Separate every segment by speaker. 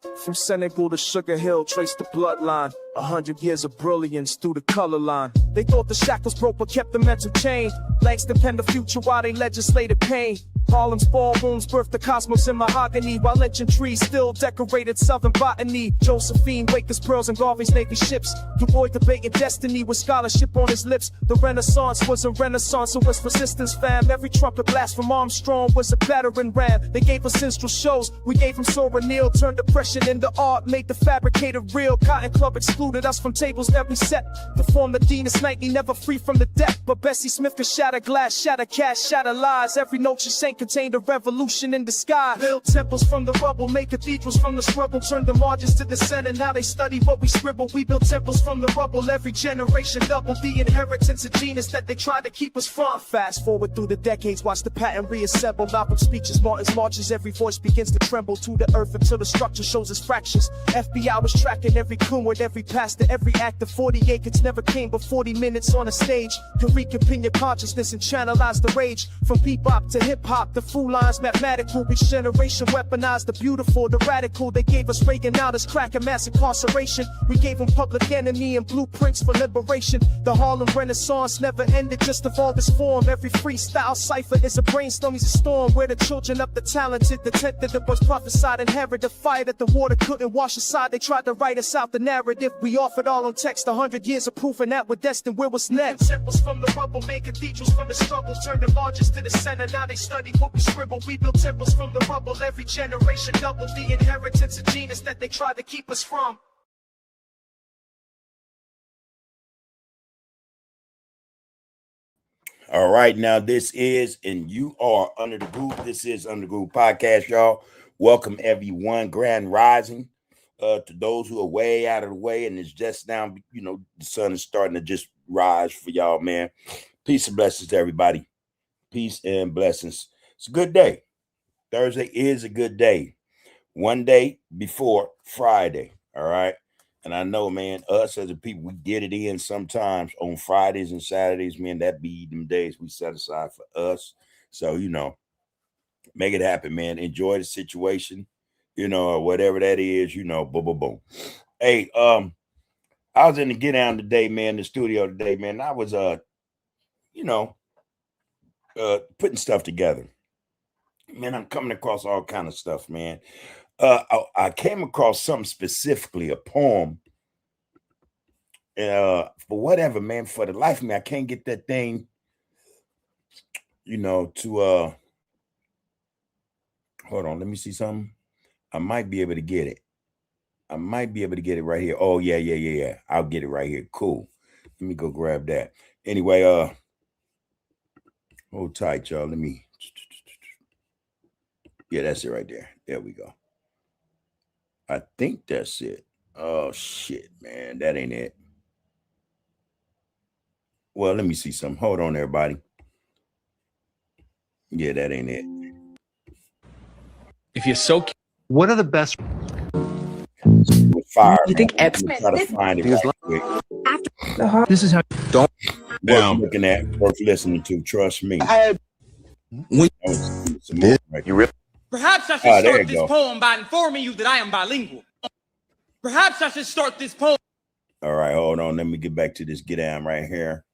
Speaker 1: From Senegal to Sugar Hill, trace the bloodline. 100 years of brilliance through the color line. They thought the shackles broke but kept the mental chain. Langston penned the future while they legislated pain. Harlem's ballrooms birthed the cosmos in mahogany, while lynching trees still decorated southern botany. Josephine, Waker's pearls, and Garvey's Navy ships. Du Bois debating destiny with scholarship on his lips. The Renaissance was a renaissance of West resistance, fam. Every trumpet blast from Armstrong was a battering ram. They gave us minstrel shows, we gave them Sora Neal. Turned depression into art, made the fabricator real. Cotton Club excluded us from tables every set. The form the Deanus Knightley, never free from the debt. But Bessie Smith could shatter glass, shatter cash, shatter lies. Every note she sang contained a revolution in the sky. Build temples from the rubble, make cathedrals from the struggle. Turn the margins to the center, now they study what we scribble. We build temples from the rubble, every generation double the inheritance of genius that they tried to keep us from. Fast forward through the decades, watch the pattern reassemble. Malcolm speeches, Martin's marches, every voice begins to tremble to the earth until the structure shows its fractures. FBI was tracking every coon with every pastor, every actor. 40 acres never came but 40 minutes on a stage. To reconvene your consciousness and channelize the rage. From bebop to hip-hop, the fool lines mathematical. Each generation weaponized the beautiful, the radical. They gave us Reagan out as crack and mass incarceration. We gave them Public Enemy and blueprints for liberation. The Harlem Renaissance never ended, just evolved its form. Every freestyle cipher is a brainstorm, is a storm. Where the children of the talented, the tenth that the was prophesied, inherit the fire that the water couldn't wash aside. They tried to write us out the narrative. We offered all on text, 100 years of proof, and that we're destined. Where was next? Temples from the rubble, made cathedrals from the struggle. Turned the largest to the center, now they study what we scribble. We built temples from the rubble, every generation double the inheritance of genius that they tried to keep us from.
Speaker 2: All right, now this is, and you are Under the Groove. This is Under the Groove Podcast, y'all. Welcome everyone. Grand Rising to those who are way out of the way, and it's just now, you know, the sun is starting to just rise for y'all, man. Peace and blessings to everybody. Peace and blessings. It's a good day. Thursday is a good day. One day before Friday, all right? And I know, man, us as a people, we get it in sometimes on Fridays and Saturdays, man. That be them days we set aside for us. So, you know, make it happen, man. Enjoy the situation, you know, or whatever that is, you know, boom, boom, boom. Hey, I was in the Get Down today, man, the studio today, man. I was, you know, putting stuff together. Man, I'm coming across all kind of stuff, man. I came across something specifically, a poem. For whatever, man, for the life of me, I can't get that thing, you know, to hold on, let me see something. I might be able to get it. I might be able to get it right here. Oh, yeah. I'll get it right here. Cool. Let me go grab that. Anyway, hold tight, y'all. Let me. Yeah, that's it right there. There we go. I think that's it. Oh, shit, man. That ain't it. Well, let me see something. Hold on, everybody. Yeah, that ain't it.
Speaker 3: If you're so...
Speaker 4: What are the best...
Speaker 2: Fire,
Speaker 5: you think
Speaker 2: try to find it right quick.
Speaker 4: This is how...
Speaker 3: Don't...
Speaker 2: Worth looking at, worth listening to. Trust me.
Speaker 6: Perhaps I should start this poem by informing you that I am bilingual. Perhaps I should start this poem.
Speaker 2: All right, hold on. Let me get back to this Get Down right here.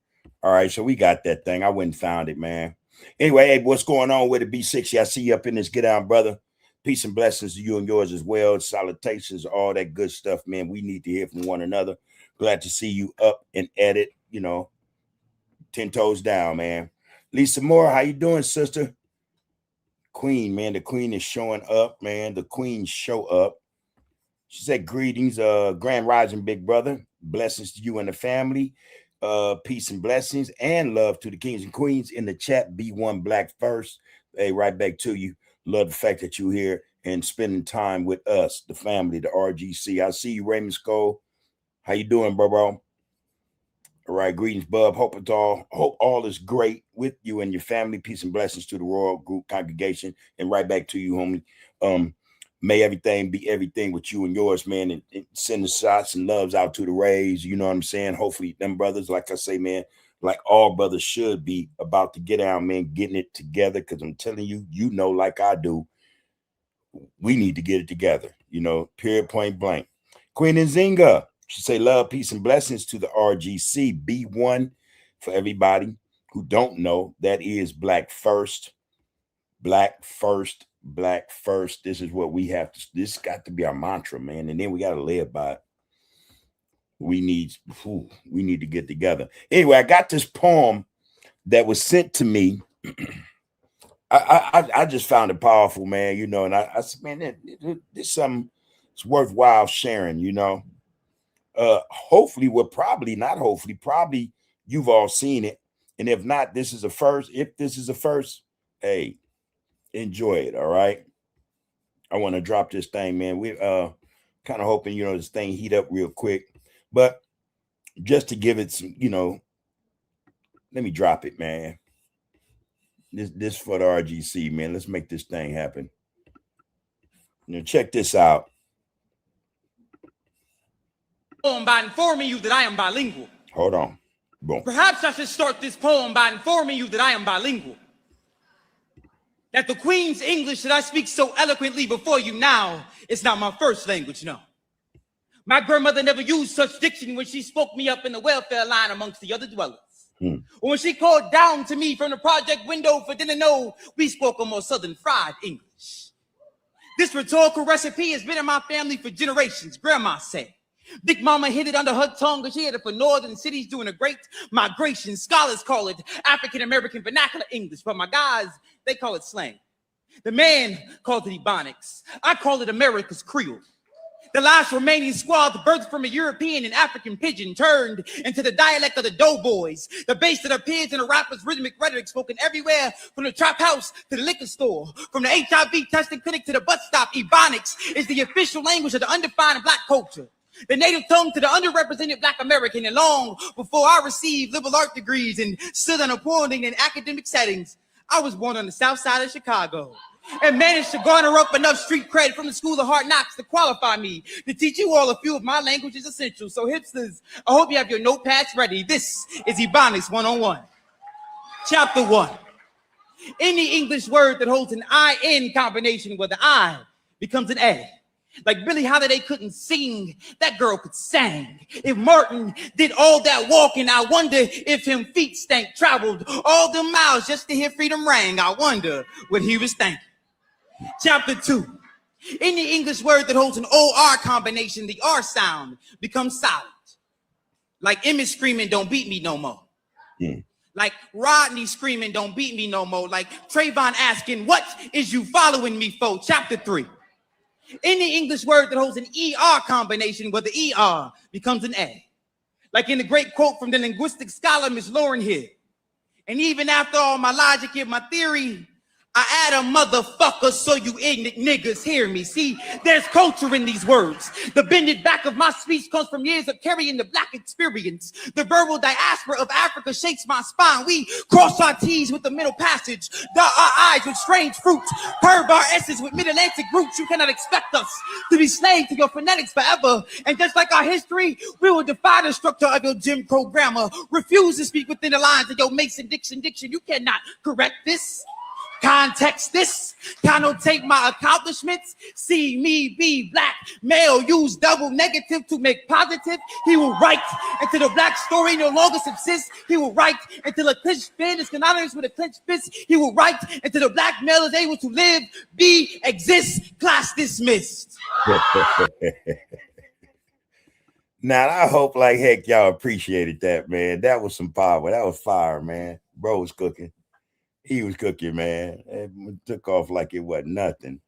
Speaker 2: All right, so we got that thing. I went and found it, man. Anyway, hey, what's going on with it, B60? I see you up in this Get Down, brother. Peace and blessings to you and yours as well. Salutations, all that good stuff, man. We need to hear from one another. Glad to see you up and at it, you know, 10 toes down, man. Lisa Moore, how you doing, sister? Queen, man, the queen is showing up, man. The queen show up. She said, greetings, Grand Rising, big brother. Blessings to you and the family. Peace and blessings and love to the kings and queens in the chat. B1 Black first. Hey, right back to you. Love the fact that you're here and spending time with us, the family, the RGC. I see you, Raymond Skull. How you doing, bro? All right, greetings, bub. Hope all is great with you and your family. Peace and blessings to the Royal Group congregation. And right back to you, homie. May everything be everything with you and yours, man. And send the shots and loves out to the Rays. You know what I'm saying? Hopefully, them brothers, like I say, man, like all brothers should be about to get down, man, getting it together. Because I'm telling you, you know, like I do, we need to get it together. you know, period, point blank. Queen Nzinga, she say love, peace, and blessings to the RGC. B1 for everybody who don't know, that is Black First. Black First, Black First. This is what we have to, this got to be our mantra, man. And then we got to live by it. We need to get together. Anyway, I got this poem that was sent to me. I just found it powerful, man, you know, and I said, man, this something it's worthwhile sharing, you know. Hopefully, probably you've all seen it. And if not, this is a first. If this is a first, hey, enjoy it. All right. I want to drop this thing, man. We kind of hoping, you know, this thing heat up real quick. But just to give it some, you know, let me drop it, man. This for the RGC, man. Let's make this thing happen. Now check this out.
Speaker 6: Poem by informing you that I am bilingual.
Speaker 2: Hold on. Boom.
Speaker 6: Perhaps I should start this poem by informing you that I am bilingual. That the Queen's English that I speak so eloquently before you now is not my first language, no. My grandmother never used such diction when she spoke me up in the welfare line amongst the other dwellers. Or when she called down to me from the project window for dinner, no, we spoke a more southern fried English. This rhetorical recipe has been in my family for generations, Grandma said. Big Mama hid it under her tongue because she had it for northern cities doing a great migration. Scholars call it African-American vernacular English, but my guys, they call it slang. The man called it Ebonics. I call it America's Creole. The last remaining squad birthed from a European and African pidgin turned into the dialect of the doughboys, the base that appears in a rapper's rhythmic rhetoric spoken everywhere from the trap house to the liquor store, from the HIV testing clinic to the bus stop. Ebonics is the official language of the undefined Black culture, the native tongue to the underrepresented Black American. And long before I received liberal art degrees and stood unappointed in academic settings, I was born on the south side of Chicago and managed to garner up enough street cred from the School of Hard Knocks to qualify me to teach you all a few of my languages essentials. So hipsters, I hope you have your notepads ready. This is Ebonics 101. Chapter 1. Any English word that holds an I-N combination where the I becomes an A. Like Billie Holiday couldn't sing, that girl could sing. If Martin did all that walking, I wonder if him feet stank, traveled all the miles just to hear freedom ring. I wonder what he was thinking. Chapter 2. Any English word that holds an O-R combination, the R sound becomes silent. Like Emmett screaming, don't beat me no more. Like Rodney screaming, don't beat me no more. Like Trayvon asking, what is you following me for? Chapter 3. Any English word that holds an ER combination where the ER becomes an A. Like in the great quote from the linguistic scholar, Miss Lauren here. And even after all my logic and my theory, I add a motherfucker so you ignorant niggas hear me. See, there's culture in these words. The bended back of my speech comes from years of carrying the Black experience. The verbal diaspora of Africa shakes my spine. We cross our T's with the middle passage, dot our I's with strange fruits, curve our S's with mid-Atlantic roots. You cannot expect us to be slaves to your phonetics forever. And just like our history, we will defy the structure of your Jim Crow grammar. Refuse to speak within the lines of your Mason-Dixon diction. You cannot correct this. Context this, connotate my accomplishments, see me be Black male, use double negative to make positive. He will write until the Black story no longer subsists. He will write until a clenched fist is synonymous with a clenched fist. He will write until the Black male is able to live, be, exist. Class dismissed.
Speaker 2: Now, I hope like heck y'all appreciated that, man. That was some power. That was fire, man. Bro was cooking. He was cooking, man. It took off like it wasn't nothing.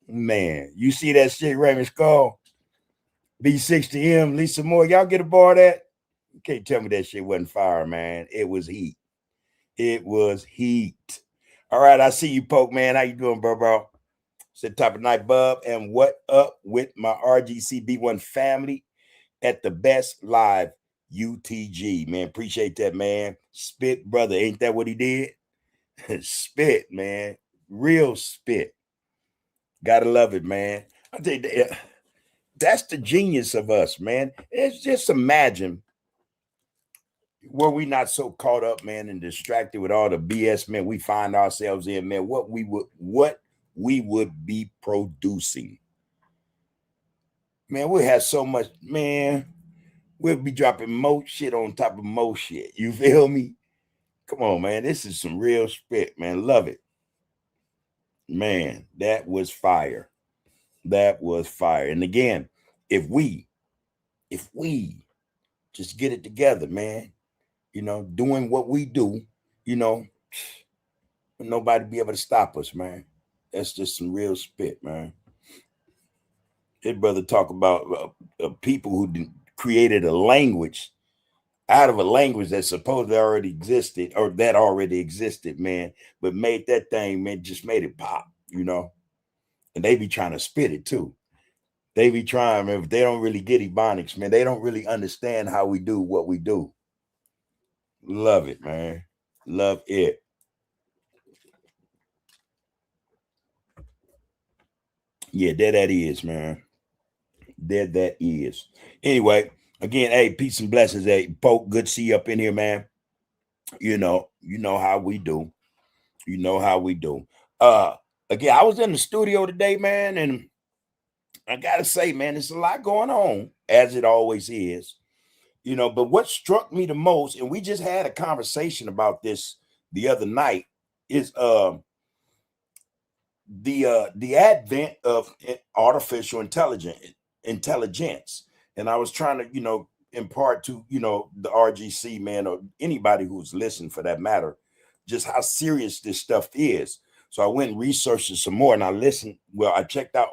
Speaker 2: Man, you see that shit, Raymond Skull? B60M, Lisa Moore, y'all get aboard that? You can't tell me that shit wasn't fire, man. It was heat. It was heat. All right, I see you, Poke, man. How you doing, bro? It's the top of the night, bub. And what up with my RGC B1 family at the Best Live UTG, man? Appreciate that, man. Spit, brother. Ain't that what he did? Spit, man. Real spit. Gotta love it, man. I think that's the genius of us, man. It's just imagine were we not so caught up, man, and distracted with all the BS, man, we find ourselves in, man, what we would be producing. Man, we have so much, man. We'll be dropping more shit on top of more shit. You feel me? Come on, man. This is some real spit, man. Love it. Man, that was fire. That was fire. And again, if we just get it together, man, you know, doing what we do, you know, nobody be able to stop us, man. That's just some real spit, man. His brother talk about people who created a language out of a language that supposedly already existed or that already existed, man, but made that thing, man, just made it pop, you know. And they be trying to spit it too. They be trying, man, if they don't really get Ebonics, man, they don't really understand how we do what we do. Love it, man. Love it. Yeah, there that is, man. There that is. Anyway, again, hey, peace and blessings. Hey, Poke, good to see you up in here, man. You know how we do. You know how we do. Again, I was in the studio today, man, and I gotta say, man, there's a lot going on, as it always is. You know, but what struck me the most, and we just had a conversation about this the other night, is the advent of artificial intelligence. And I was trying to, you know, impart to, you know, the RGC, man, or anybody who's listening for that matter, just how serious this stuff is. So I went and researched it some more, and I listened. Well, I checked out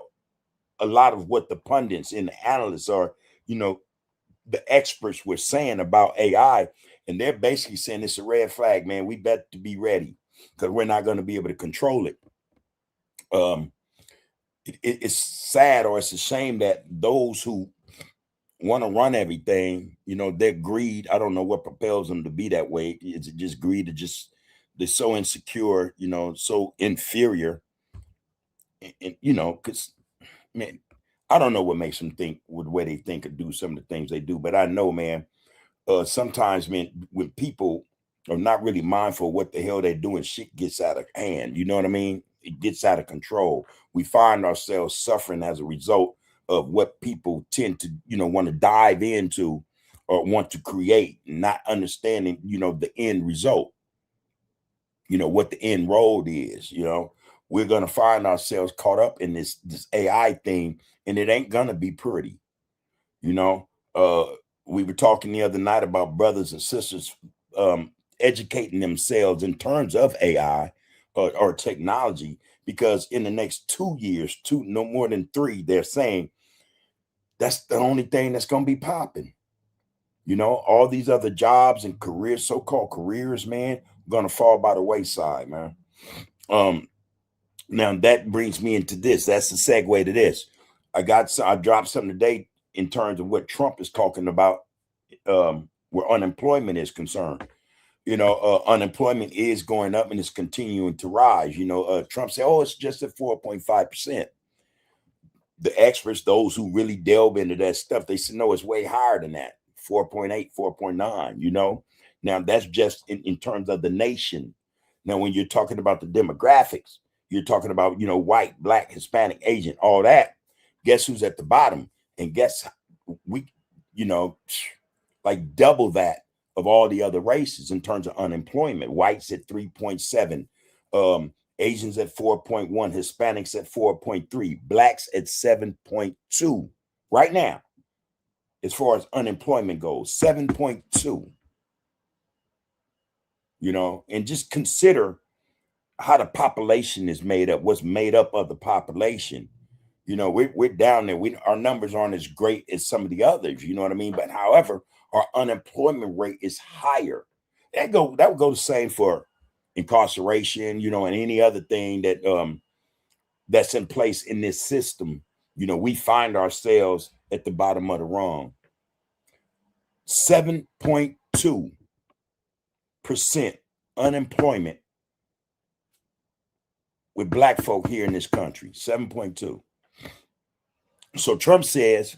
Speaker 2: a lot of what the pundits and the analysts are, you know, the experts were saying about AI, and they're basically saying it's a red flag, man. We better to be ready because we're not going to be able to control it. It's sad, or it's a shame that those who want to run everything, you know, their greed, I don't know what propels them to be that way. Is it just greed? They're so insecure, you know, so inferior, and you know, because, man, I don't know what makes them think with the way they think or do some of the things they do, but I know, man, sometimes, man, when people are not really mindful of what the hell they're doing, shit gets out of hand. You know what I mean? It gets out of control. We find ourselves suffering as a result of what people tend to, you know, want to dive into or want to create, not understanding, you know, the end result, you know, what the end road is. You know, we're going to find ourselves caught up in this AI thing, and it ain't going to be pretty. You know, we were talking the other night about brothers and sisters educating themselves in terms of AI or technology, because in the next 2 years, no more than 3, they're saying that's the only thing that's going to be popping. You know, all these other jobs and careers, so-called careers, man, going to fall by the wayside, man. Now that brings me into this. That's the segue to this. I dropped something today in terms of what Trump is talking about, where unemployment is concerned. You know, unemployment is going up and it's continuing to rise. You know, Trump said, oh, it's just at 4.5%. The experts, those who really delve into that stuff, they said, no, it's way higher than that. 4.8, 4.9, you know. Now, that's just in terms of the nation. Now, when you're talking about the demographics, you're talking about, you know, white, black, Hispanic, Asian, all that. Guess who's at the bottom? And guess we, you know, like double that of all the other races in terms of unemployment. Whites at 3.7, Asians at 4.1, Hispanics at 4.3, blacks at 7.2 right now. As far as unemployment goes, 7.2. You know, and just consider how the population is made up, what's made up of the population. You know, we're down there. Our numbers aren't as great as some of the others, you know what I mean? But however, our unemployment rate is higher. That would go the same for incarceration, you know, and any other thing that that's in place in this system. You know, we find ourselves at the bottom of the rung. 7.2% unemployment with black folk here in this country. 7.2. So Trump says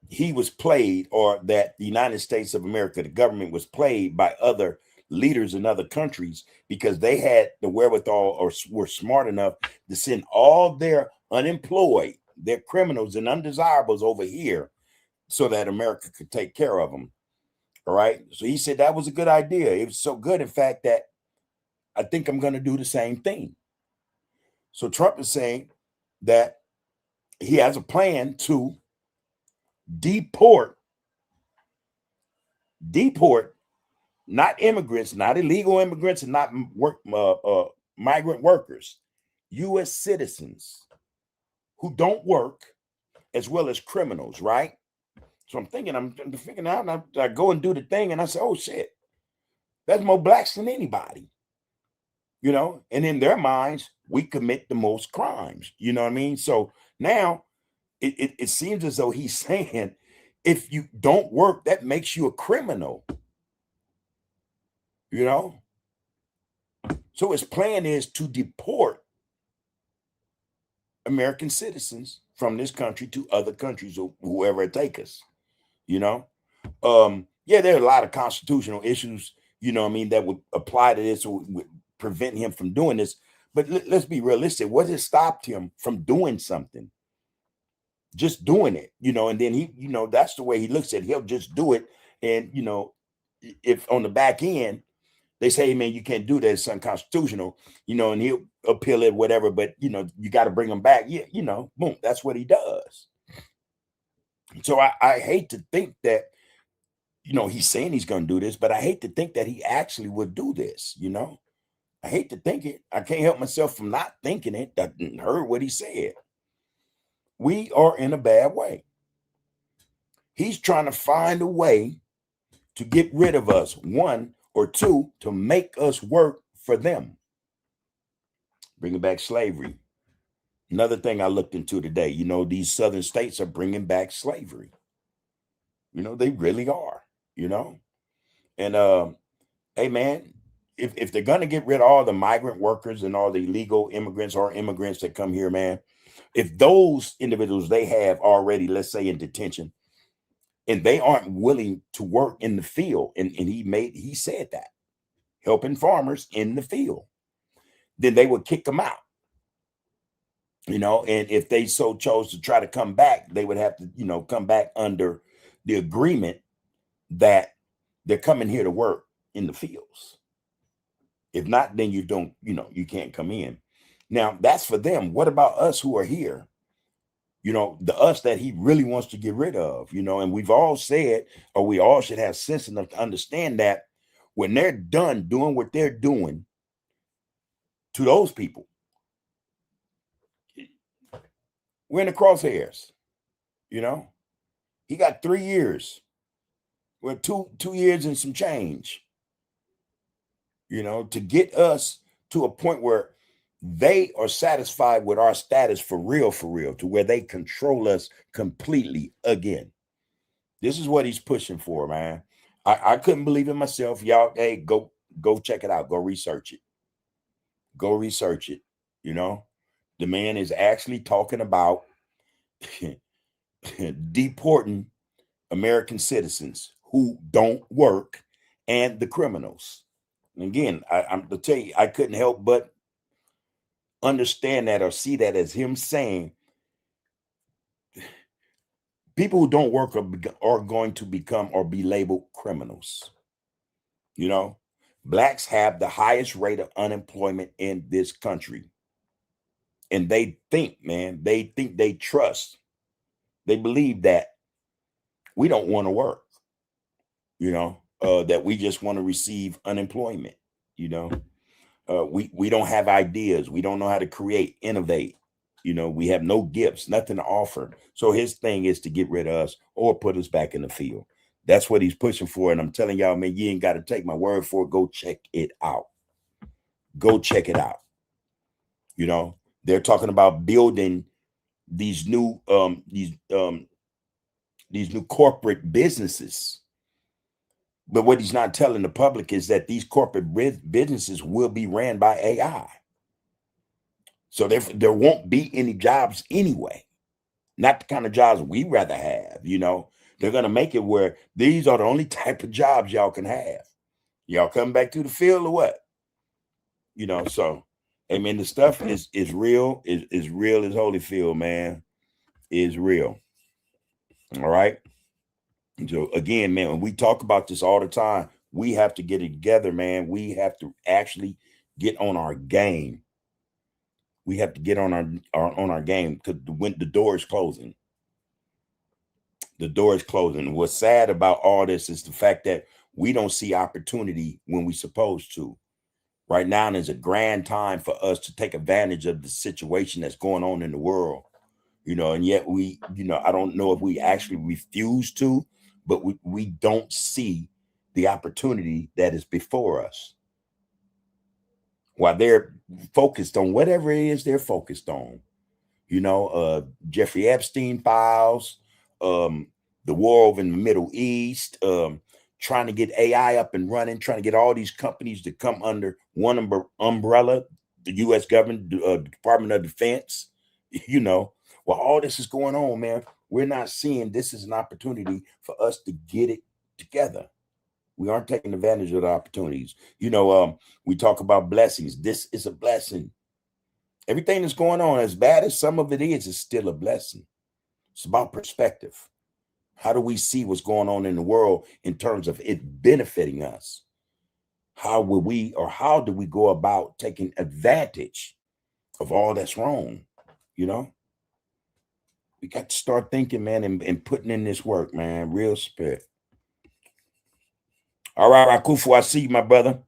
Speaker 2: he was played, or that the United States of America, the government, was played by other leaders in other countries because they had the wherewithal or were smart enough to send all their unemployed, They're criminals and undesirables over here so that America could take care of them. All right. So he said that was a good idea. It was so good, in fact, that I think I'm going to do the same thing. So Trump is saying that he has a plan to deport not immigrants, not illegal immigrants, and not migrant workers, U.S. citizens who don't work, as well as criminals, right? So I'm thinking out, and I go and do the thing, and I say, oh shit, that's more blacks than anybody, you know? And in their minds, we commit the most crimes, you know what I mean? So now it seems as though he's saying, if you don't work, that makes you a criminal, you know? So his plan is to deport American citizens from this country to other countries, or whoever it take us, you know? Yeah, there are a lot of constitutional issues, you know what I mean, that would apply to this or would prevent him from doing this. But let's be realistic. What has stopped him from doing something? Just doing it, you know, and then he, you know, that's the way he looks at it. He'll just do it. And, you know, if on the back end, they say, hey, man, you can't do that, it's unconstitutional, you know, and he'll appeal it, whatever, but, you know, you got to bring him back. Yeah, you know, boom, that's what he does. So I hate to think that, you know, he's saying he's going to do this, but I hate to think that he actually would do this, you know. I hate to think it. I can't help myself from not thinking it. I heard what he said. We are in a bad way. He's trying to find a way to get rid of us, one, or two, to make us work for them. Bringing back slavery. Another thing I looked into today, you know, these southern states are bringing back slavery. You know, they really are, you know. And hey, man, if they're going to get rid of all the migrant workers and all the illegal immigrants or immigrants that come here, man, if those individuals they have already, let's say, in detention, and they aren't willing to work in the field, and he said that, helping farmers in the field, then they would kick them out. You know, and if they so chose to try to come back, they would have to, you know, come back under the agreement that they're coming here to work in the fields. If not, then you don't, you know, you can't come in. Now, that's for them. What about us who are here? You know, the us that he really wants to get rid of, you know, and we've all said, or we all should have sense enough to understand that when they're done doing what they're doing to those people, we're in the crosshairs, you know. He got 3 years. We're 2 years and some change, you know, to get us to a point where they are satisfied with our status for real, to where they control us completely again. This is what he's pushing for, man. I couldn't believe it myself. Y'all, hey, go check it out. Go research it. Go research it. You know, the man is actually talking about deporting American citizens who don't work and the criminals. And again, I'm to tell you, I couldn't help but understand that or see that as him saying people who don't work are going to become or be labeled criminals. You know, blacks have the highest rate of unemployment in this country. And they think, man, they trust, they believe that we don't want to work, you know, that we just want to receive unemployment, you know. We don't have ideas. We don't know how to create, innovate. You know, we have no gifts, nothing to offer. So his thing is to get rid of us or put us back in the field. That's what he's pushing for. And I'm telling y'all, man, you ain't got to take my word for it. Go check it out. Go check it out. You know, they're talking about building these new corporate businesses. But what he's not telling the public is that these corporate businesses will be ran by AI. So there won't be any jobs anyway. Not the kind of jobs we rather have, you know. They're going to make it where these are the only type of jobs y'all can have. Y'all come back to the field or what? You know, so, I mean, the stuff is real, is real as Holyfield, man. is real. All right. So again, man, when we talk about this all the time, we have to get it together, man. We have to actually get on our game. We have to get on our game because when the door is closing. The door is closing. What's sad about all this is the fact that we don't see opportunity when we're supposed to. Right now is a grand time for us to take advantage of the situation that's going on in the world, and yet we, I don't know if we actually refuse to, but we don't see the opportunity that is before us. While they're focused on whatever it is they're focused on, Jeffrey Epstein files, the war over in the Middle East, trying to get AI up and running, trying to get all these companies to come under one umbrella, the U.S. government, Department of Defense, while all this is going on, man, we're not seeing this is an opportunity for us to get it together. We aren't taking advantage of the opportunities. We talk about blessings. This is a blessing. Everything that's going on, as bad as some of it is still a blessing. It's about perspective. How do we see what's going on in the world in terms of it benefiting us? How do we go about taking advantage of all that's wrong? We got to start thinking, man, and putting in this work, man. Real spirit. All right, Rakufu, I see you, my brother.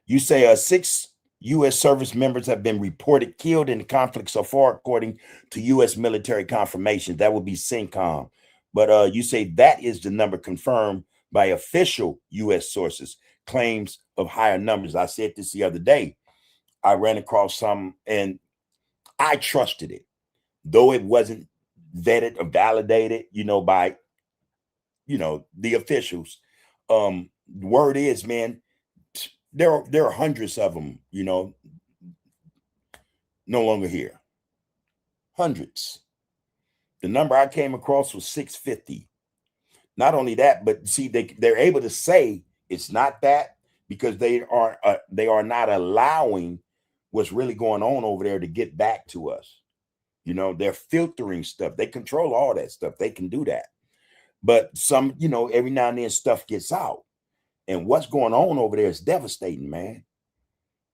Speaker 2: You say 6 U.S. service members have been reported killed in the conflict so far, according to U.S. military confirmation. That would be CENTCOM. But you say that is the number confirmed by official U.S. sources. Claims of higher numbers. I said this the other day. I ran across some and I trusted it, though it wasn't vetted or validated, by, the officials. The word is, man, there are hundreds of them, no longer here. Hundreds. The number I came across was 650. Not only that, but see, they're able to say it's not that because they are not allowing what's really going on over there to get back to us. They're filtering stuff. They control all that stuff. They can do that. But some, every now and then stuff gets out. And what's going on over there is devastating, man.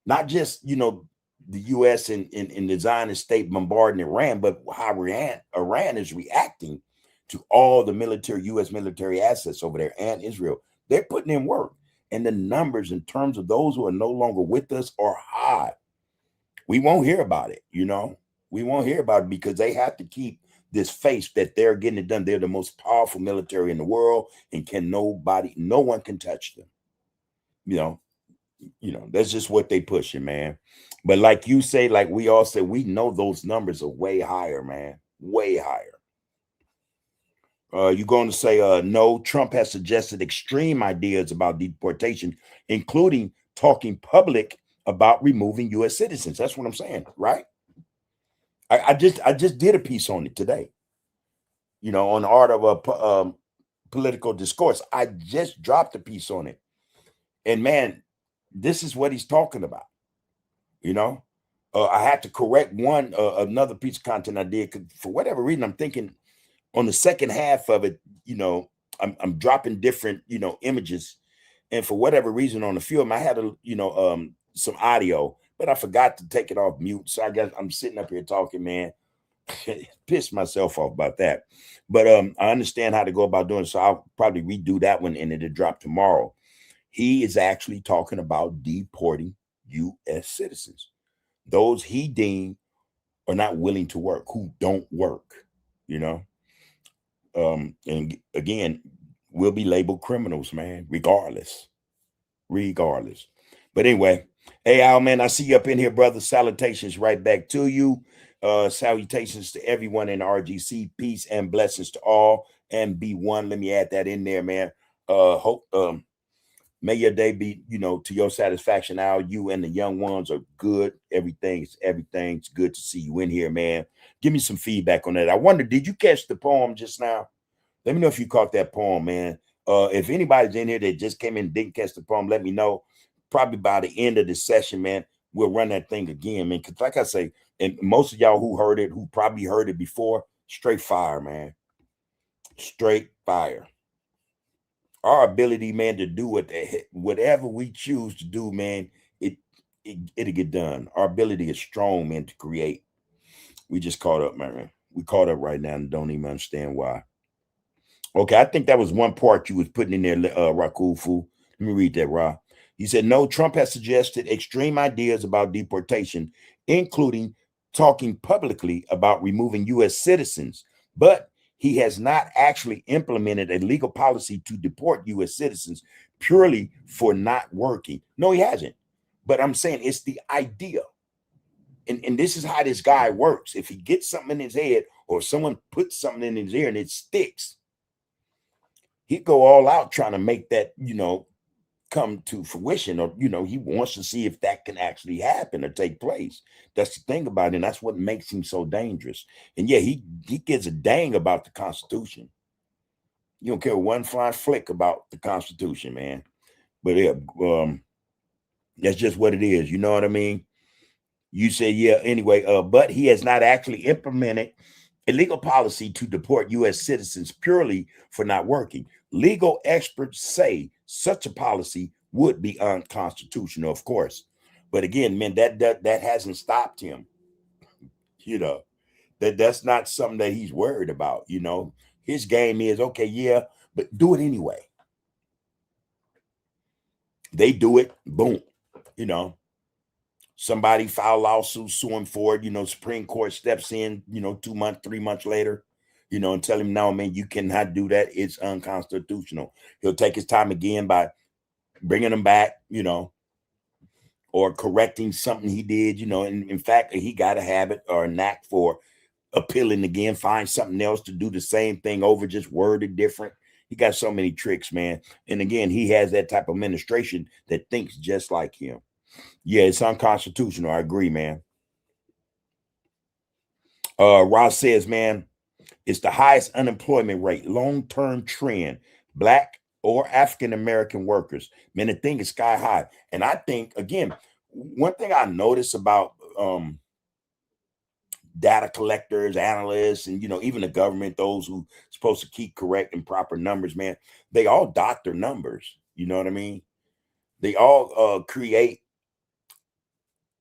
Speaker 2: Not just, the U.S. and the Zionist state bombarding Iran, but how Iran is reacting to all the U.S. military assets over there and Israel. They're putting in work. And the numbers in terms of those who are no longer with us are high. We won't hear about it, We won't hear about it because they have to keep this face that they're getting it done. They're the most powerful military in the world and no one can touch them. That's just what they pushing, man. But like you say, like we all say, we know those numbers are way higher, man, way higher. You're going to say, no, Trump has suggested extreme ideas about deportation, including talking public about removing U.S. citizens. That's what I'm saying, right? I just did a piece on it today, on the art of political discourse. I just dropped a piece on it. And man, this is what he's talking about. I had to correct another piece of content I did because for whatever reason, I'm thinking on the second half of it, I'm dropping different, images. And for whatever reason on the film, I had some audio, but I forgot to take it off mute. So I guess I'm sitting up here talking, man. Pissed myself off about that. But I understand how to go about doing it. So I'll probably redo that one and it'll drop tomorrow. He is actually talking about deporting U.S. citizens. Those he deemed are not willing to work, who don't work, and again, will be labeled criminals, man, regardless. But anyway, hey, Al, man, I see you up in here, brother. Salutations right back to you. Salutations to everyone in RGC. Peace and blessings to all. And be one. Let me add that in there, man. May your day be, to your satisfaction. Al, you and the young ones are good. Everything's good to see you in here, man. Give me some feedback on that. I wonder, did you catch the poem just now? Let me know if you caught that poem, man. If anybody's in here that just came in and didn't catch the poem, let me know. Probably by the end of the session, man, we'll run that thing again, man. Because like I say, and most of y'all who heard it, who probably heard it before, straight fire, man. Straight fire. Our ability, man, to do whatever we choose to do, man, it'll get done. Our ability is strong, man, to create. We just caught up, man. We caught up right now and don't even understand why. Okay, I think that was one part you was putting in there, Rakufu. Let me read that, Ra. He said, no, Trump has suggested extreme ideas about deportation, including talking publicly about removing U.S. citizens, but he has not actually implemented a legal policy to deport U.S. citizens purely for not working. No, he hasn't. But I'm saying it's the idea. And this is how this guy works. If he gets something in his head or someone puts something in his ear and it sticks, he go all out trying to make that, come to fruition, or, he wants to see if that can actually happen or take place. That's the thing about it. And that's what makes him so dangerous. And yeah, he gives a dang about the Constitution. You don't care one flying flick about the Constitution, man. But yeah, that's just what it is. You know what I mean? You say, yeah, anyway, but he has not actually implemented a legal policy to deport U.S. citizens purely for not working. Legal experts say such a policy would be unconstitutional, of course. But again, man, that hasn't stopped him. That's not something that he's worried about. His game is, okay, yeah, but do it anyway. They do it, boom, somebody file lawsuit, sue him for it, Supreme Court steps in, 2 months, 3 months later, and tell him, no, man, you cannot do that. It's unconstitutional. He'll take his time again by bringing them back, or correcting something he did, and in fact, he got a habit or a knack for appealing again, find something else to do the same thing over, just worded different. He got so many tricks, man. And again, he has that type of administration that thinks just like him. Yeah, it's unconstitutional. I agree, man. Ross says, man, it's the highest unemployment rate, long-term trend, Black or African-American workers. Man, the thing is sky high. And I think, again, one thing I notice about data collectors, analysts, and, even the government, those who are supposed to keep correct and proper numbers, man, they all doctor numbers. You know what I mean? They all create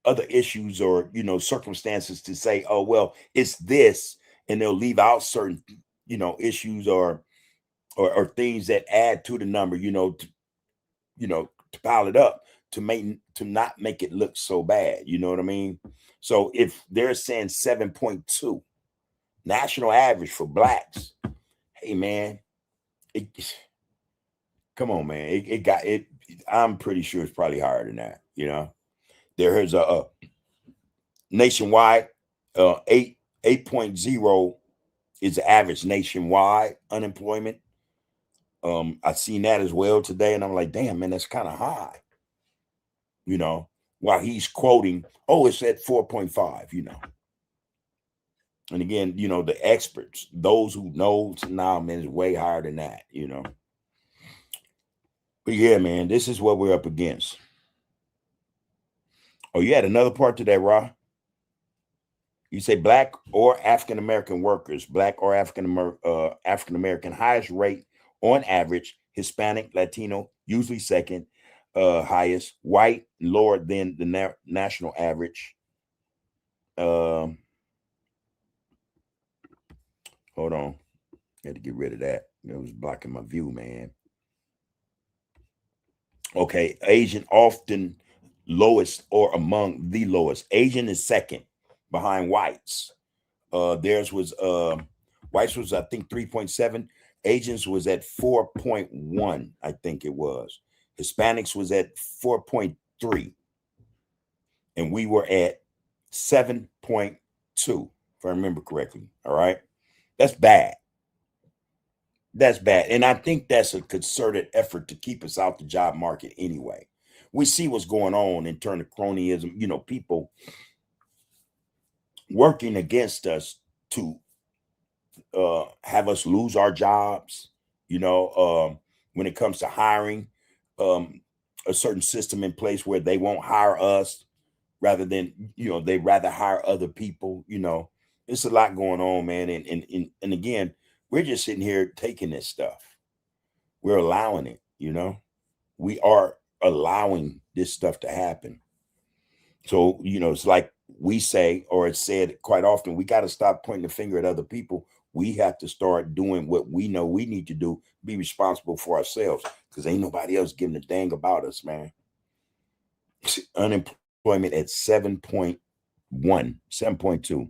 Speaker 2: other issues or, circumstances to say, oh, well, it's this, and they'll leave out certain, issues or things that add to the number, to pile it up to not make it look so bad. You know what I mean? So if they're saying 7.2 national average for Blacks, hey, man, come on, man, it got it. I'm pretty sure it's probably higher than that. There is a nationwide 8.0 is the average nationwide unemployment. I seen that as well today, and I'm like, damn, man, that's kind of high. While he's quoting, oh, it's at 4.5. And again, the experts, those who know, now, man, is way higher than that. But yeah, man, this is what we're up against. Oh, you had another part to that, Ra? You say Black or African-American workers, Black or African-American, highest rate on average, Hispanic, Latino, usually second, highest, white, lower than the national average. Hold on. Had to get rid of that. It was blocking my view, man. Okay, Asian often lowest or among the lowest. Asian is second behind whites. Theirs was whites was, I think, 3.7. Asians was at 4.1, I think it was. Hispanics was at 4.3. And we were at 7.2, if I remember correctly. All right. That's bad. That's bad. And I think that's a concerted effort to keep us out the job market anyway. We see what's going on in terms of cronyism, people working against us to have us lose our jobs, when it comes to hiring, a certain system in place where they won't hire us rather than, they rather hire other people. It's a lot going on, man. And again, we're just sitting here taking this stuff. We're allowing it, we are allowing this stuff to happen. So, it's like we say, or it's said quite often, we got to stop pointing the finger at other people. We have to start doing what we know we need to do, be responsible for ourselves, because ain't nobody else giving a dang about us, man. Unemployment at 7.1, 7.2.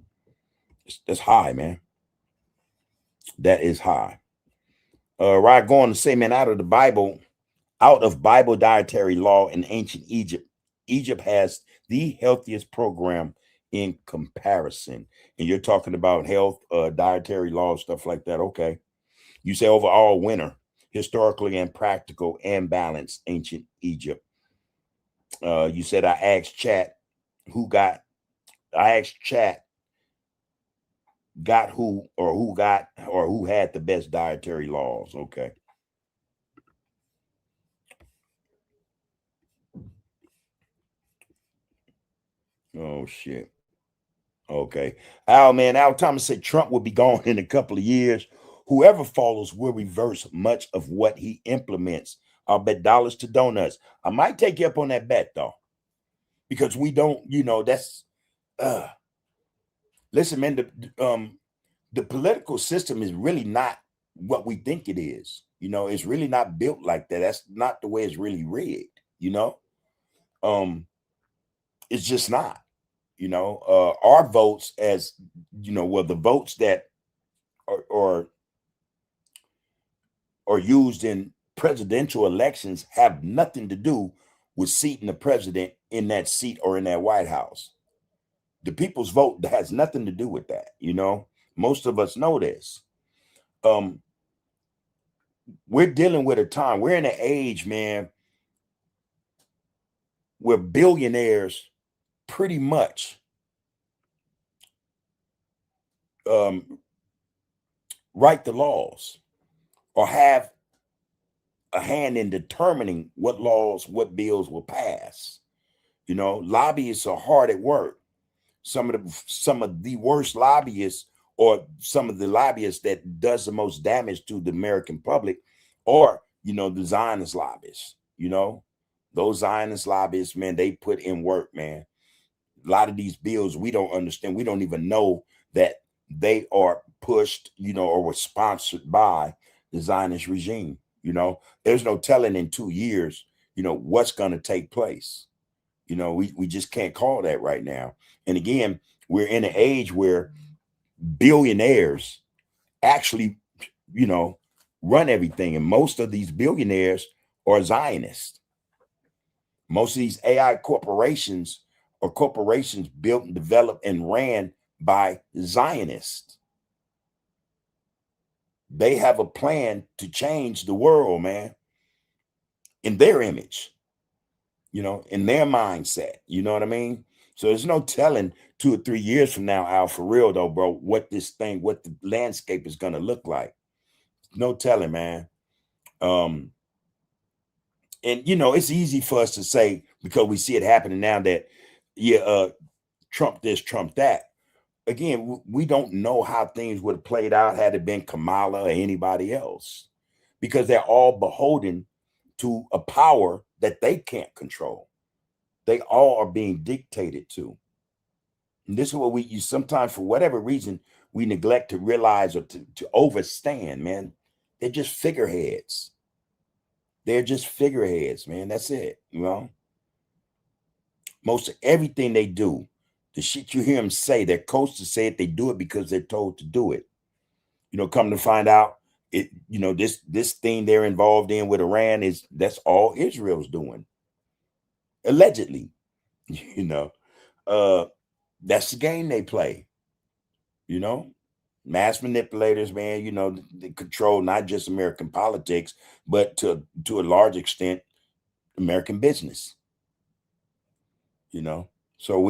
Speaker 2: That's high, man. That is high. Right, going to say, man, out of Bible dietary law in ancient Egypt, Egypt has the healthiest program in comparison. And you're talking about health, dietary laws, stuff like that. Okay. You say overall winner, historically and practical and balanced, ancient Egypt. You said I asked chat who got who had the best dietary laws. Okay. Oh shit. Okay. Al Thomas said Trump will be gone in a couple of years. Whoever follows will reverse much of what he implements. I'll bet dollars to donuts. I might take you up on that bet though, because we don't, that's listen, man, the political system is really not what we think it is. It's really not built like that. That's not the way it's really rigged, it's just not. Our votes, as the votes that are used in presidential elections have nothing to do with seating the president in that seat or in that White House. The people's vote has nothing to do with that. Most of us know this. We're dealing with a time, we're in an age, man, where billionaires pretty much write the laws or have a hand in determining what laws, what bills will pass. Lobbyists are hard at work. Some of the worst lobbyists, or some of the lobbyists that does the most damage to the American public, or the Zionist lobbyists. Those Zionist lobbyists, man, they put in work, man. A lot of these bills we don't understand. We don't even know that they are pushed, or were sponsored by the Zionist regime. There's no telling in 2 years, what's going to take place. We just can't call that right now. And again, we're in an age where billionaires actually, run everything. And most of these billionaires are Zionists. Most of these AI corporations are corporations built and developed and ran by Zionists. They have a plan to change the world, man, in their image, in their mindset. You know what I mean? So there's no telling 2 or 3 years from now, Al, for real though, bro, what the landscape is going to look like. No telling, man. And it's easy for us to say, because we see it happening now, that Trump this, Trump that. Again, we don't know how things would have played out had it been Kamala or anybody else, because they're all beholden to a power that they can't control. They all are being dictated to. And this is what you sometimes, for whatever reason, we neglect to realize or to overstand, man. They're just figureheads. They're just figureheads, man. That's it. Most of everything they do, the shit you hear them say, they're coached to say it. They do it because they're told to do it. Come to find out, this thing they're involved in with Iran that's all Israel's doing. Allegedly, that's the game they play. Mass manipulators, man. They control not just American politics, but to a large extent, American business. So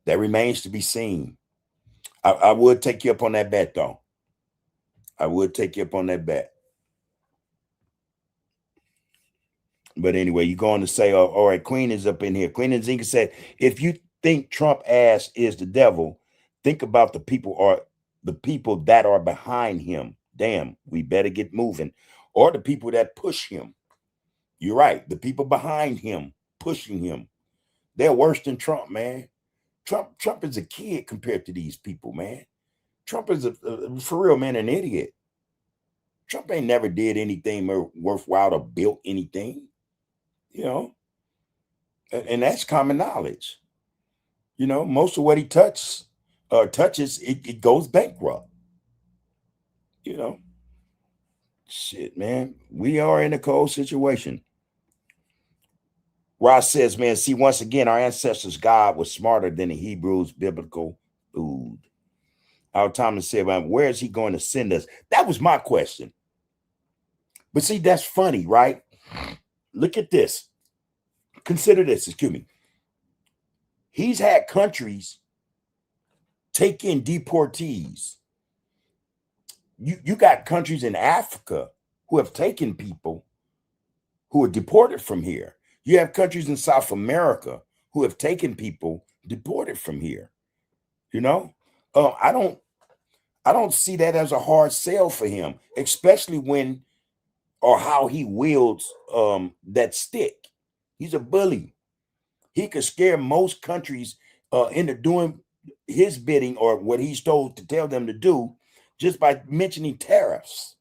Speaker 2: that remains to be seen. I would take you up on that bet, though. I would take you up on that bet. But anyway, you're going to say, oh, all right, Queen is up in here. Queen Nzinga said, if you think Trump ass is the devil, think about the people that are behind him. Damn, we better get moving. Or the people that push him. You're right. The people behind him, pushing him. They're worse than Trump, man. Trump is a kid compared to these people, man. Trump is for real, man, an idiot. Trump ain't never did anything worthwhile or built anything, you know, and that's common knowledge. You know, most of what he touches, it goes bankrupt. You know, shit, man, we are in a cold situation. Ross says, man, see, once again, our ancestors' God was smarter than the Hebrews' biblical food. Our Thomas said, well, where is he going to send us? That was my question. But see, that's funny, right? Look at this. Consider this, excuse me. He's had countries take in deportees. You got countries in Africa who have taken people who are deported from here. You have countries in South America who have taken people deported from here. You know, I don't see that as a hard sell for him, especially when or how he wields that stick. He's a bully. He could scare most countries into doing his bidding or what he's told to tell them to do just by mentioning tariffs.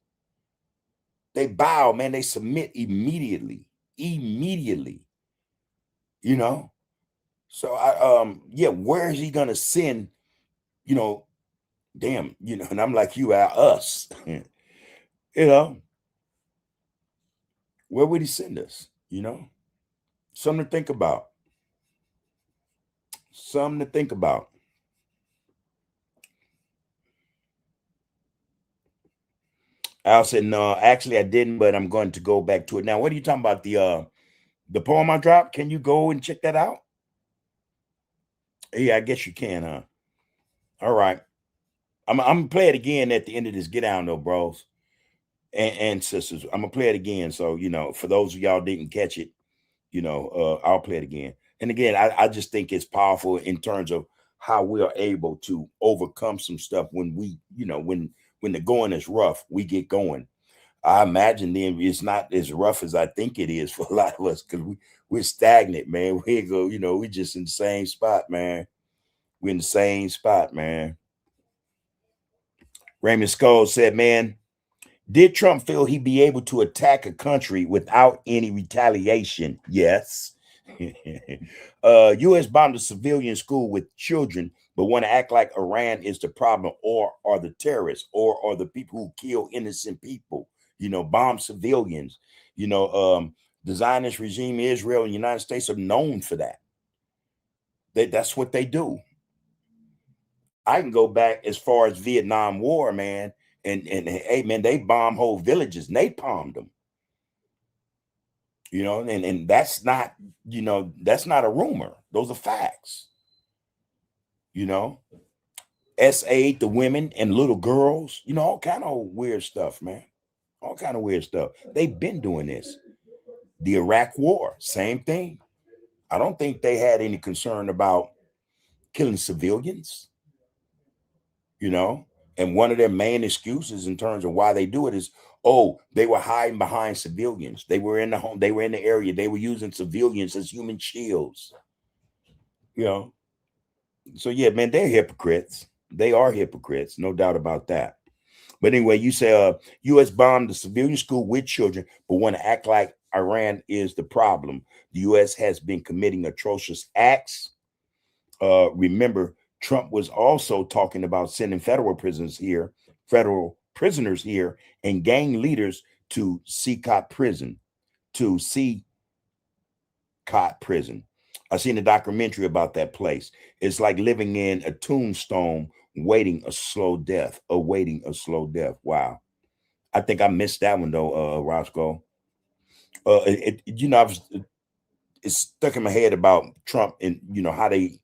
Speaker 2: They bow, man. They submit immediately. You know? So yeah, where is he gonna send, you know, damn, you know, and I'm like you, us, you know, where would he send us? You know, something to think about. Something to think about. Al said, no, actually I didn't, but I'm going to go back to it. Now, what are you talking about? The poem I dropped? Can you go and check that out? Yeah, I guess you can, huh? All right. I'm gonna play it again at the end of this get down though, bros and sisters. I'm gonna play it again. So, you know, for those of y'all didn't catch it, you know, I'll play it again. And again, I just think it's powerful in terms of how we are able to overcome some stuff when we, you know, when the going is rough, we get going. I imagine then it's not as rough as I think it is for a lot of us because we're stagnant, man. We go, you know, we just in the same spot, man. We're in the same spot, man. Raymond Skull said, man, did Trump feel he'd be able to attack a country without any retaliation? Yes. U.S. bombed a civilian school with children, but want to act like Iran is the problem or are the terrorists or are the people who kill innocent people, you know, bomb civilians. You know, the Zionist regime, Israel and the United States are known for that. That's what they do. I can go back as far as Vietnam War, man. And hey, man, they bombed whole villages. Napalmed them. You know, and that's not, you know, that's not a rumor. Those are facts. You know, S8, the women and little girls, you know, all kind of weird stuff, man. All kind of weird stuff. They've been doing this. The Iraq War, same thing. I don't think they had any concern about killing civilians. You know, and one of their main excuses in terms of why they do it is, oh, they were hiding behind civilians. They were in the home. They were in the area. They were using civilians as human shields. You know, so yeah, man, they're hypocrites. They are hypocrites, no doubt about that. But anyway, you say U.S. bombed the civilian school with children, but want to act like Iran is the problem. The U.S. has been committing atrocious acts. Remember, Trump was also talking about sending federal prisoners here, and gang leaders to CCOT prison, I seen a documentary about that place. It's like living in a tombstone, awaiting a slow death. Wow. I think I missed that one though, Roscoe. You know, it's stuck in my head about Trump and, you know, how they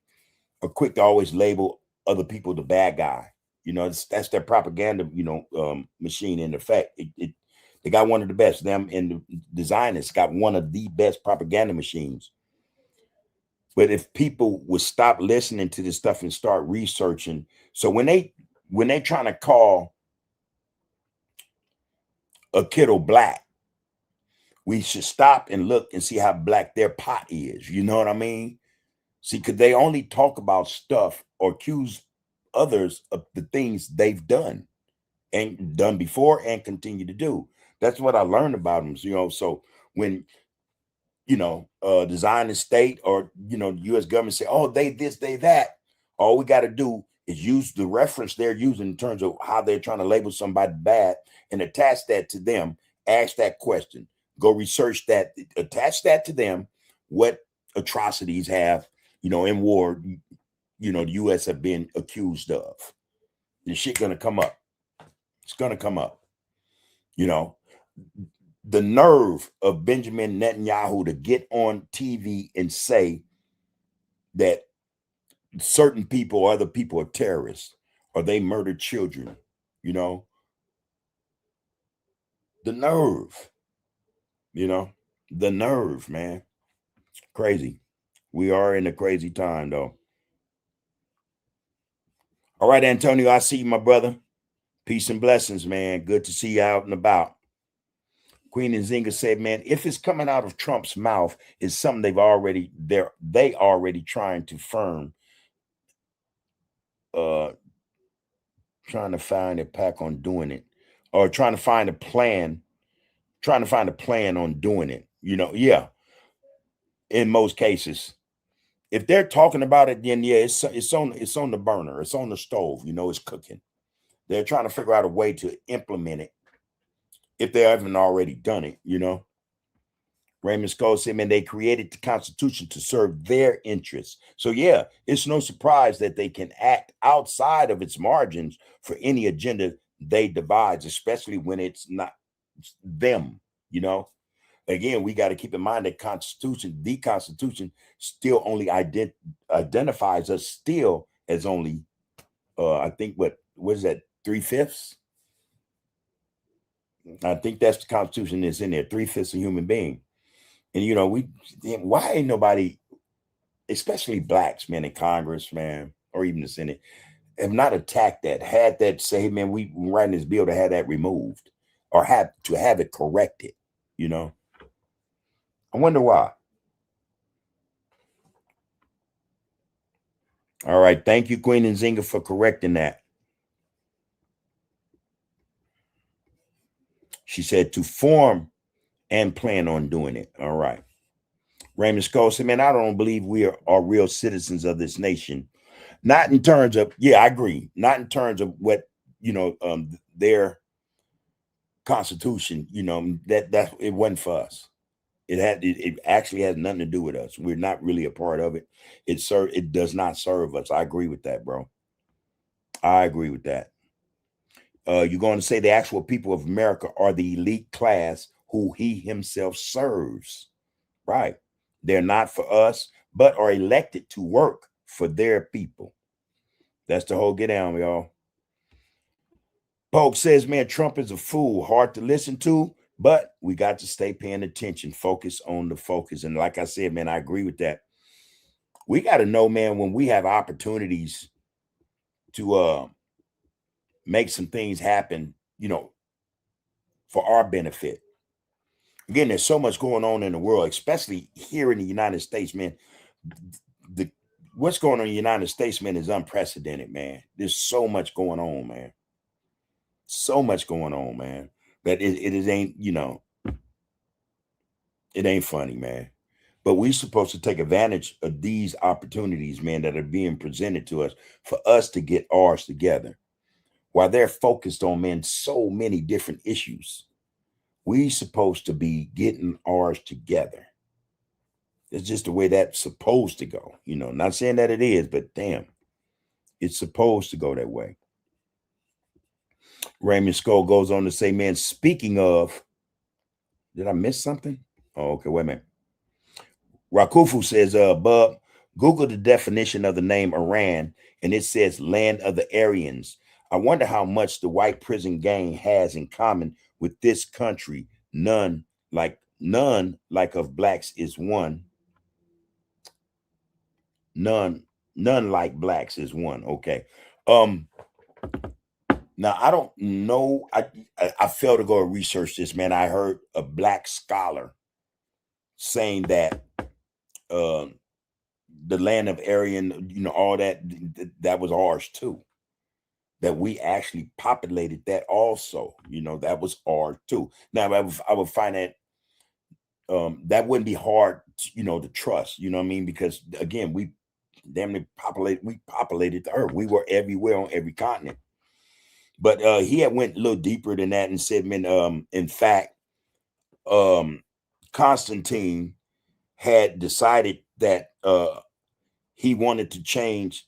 Speaker 2: are quick to always label other people the bad guy. You know, that's their propaganda, you know, machine in effect. They They got one of the best. Them and the designers got one of the best propaganda machines. But if people would stop listening to this stuff and start researching, so when they trying to call a kiddo black, we should stop and look and see how black their pot is. You know what I mean? See, because they only talk about stuff or accuse others of the things they've done and done before and continue to do. That's what I learned about them. You know, so when design and state or the U.S. government say, oh, they this, they that, all we got to do is use the reference they're using in terms of how they're trying to label somebody bad and attach that to them. Ask that question. Go research that. Attach that to them. What atrocities have in war? The U.S. have been accused of. This shit gonna come up. It's gonna come up. The nerve of Benjamin Netanyahu to get on TV and say that certain people, other people are terrorists or they murdered children, the nerve, the nerve, man. Crazy. We are in a crazy time, though. All right, Antonio, I see you, my brother. Peace and blessings, man. Good to see you out and about. Queen Nzinga said, man, if it's coming out of Trump's mouth, it's something they already trying to firm. Trying to find a pack on doing it, or trying to find a plan on doing it. Yeah. In most cases, if they're talking about it, then yeah, it's on the burner, it's on the stove. It's cooking. They're trying to figure out a way to implement it if they haven't already done it. Raymond Scott said, man, they created the Constitution to serve their interests. So yeah, it's no surprise that they can act outside of its margins for any agenda they devise, especially when it's not them. Again, we got to keep in mind that the Constitution still only identifies us still as only, I think what is that, 3/5? I think that's the Constitution that's in there, 3/5 a human being. And why ain't nobody, especially blacks, man, in Congress, man, or even the Senate, have not attacked that, had that say, hey, man, we writing this bill to have that removed or have it corrected, I wonder why. All right. Thank you, Queen Nzinga, for correcting that. She said to form and plan on doing it. All right. Raymond Scott said, man, I don't believe we are real citizens of this nation. Not in terms of, yeah, I agree. Not in terms of what, their Constitution, that it wasn't for us. It actually has nothing to do with us. We're not really a part of it. It does not serve us. I agree with that, bro. I agree with that. You're going to say the actual people of America are the elite class who he himself serves. Right. They're not for us, but are elected to work for their people. That's the whole get down, y'all. Polk says, man, Trump is a fool, hard to listen to, but we got to stay paying attention, focus on the focus. And like I said, man, I agree with that. We got to know, man, when we have opportunities to make some things happen, for our benefit. Again, there's so much going on in the world, especially here in the United States, man. What's going on in the United States, man, is unprecedented, man. There's so much going on, man. So much going on, man. That it ain't, it ain't funny, man. But we're supposed to take advantage of these opportunities, man, that are being presented to us for us to get ours together. While they're focused on, man, so many different issues, we supposed to be getting ours together. It's just the way that's supposed to go. Not saying that it is, but damn, it's supposed to go that way. Raymond Skull goes on to say, man, speaking of, did I miss something? Oh, okay, wait a minute. Rakufu says, Bub, Google the definition of the name Iran, and it says land of the Aryans. I wonder how much the white prison gang has in common with this country. None like of blacks is one. None like blacks is one. Okay. Now I don't know. I failed to go research this, man. I heard a black scholar saying that the land of Aryan, all that was ours too. That we actually populated that also, that was ours too. Now I would find that that wouldn't be hard, to trust, you know what I mean? Because again, we populated the earth. We were everywhere on every continent. But he had went a little deeper than that and said, man, in fact, Constantine had decided that he wanted to change.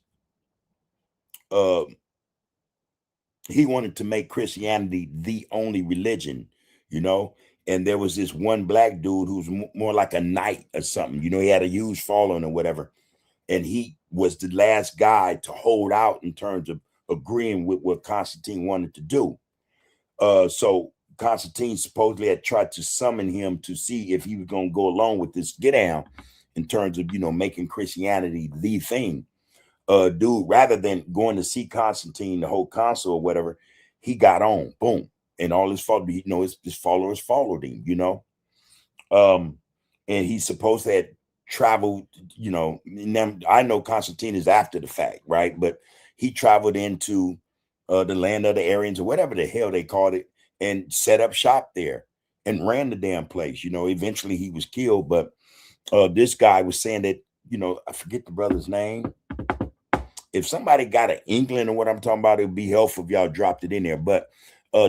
Speaker 2: He wanted to make Christianity the only religion, and there was this one black dude who's more like a knight or something. He had a huge following or whatever. And he was the last guy to hold out in terms of agreeing with what Constantine wanted to do. So Constantine supposedly had tried to summon him to see if he was going to go along with this get down in terms of, making Christianity the thing. Dude, rather than going to see Constantine, the whole council or whatever, he got on, boom. And all his followers, his followers followed him, and he's supposed to have traveled, I know Constantine is after the fact, right? But he traveled into the land of the Aryans or whatever the hell they called it and set up shop there and ran the damn place. Eventually he was killed. But this guy was saying that, I forget the brother's name. If somebody got an inkling of what I'm talking about, it would be helpful if y'all dropped it in there. But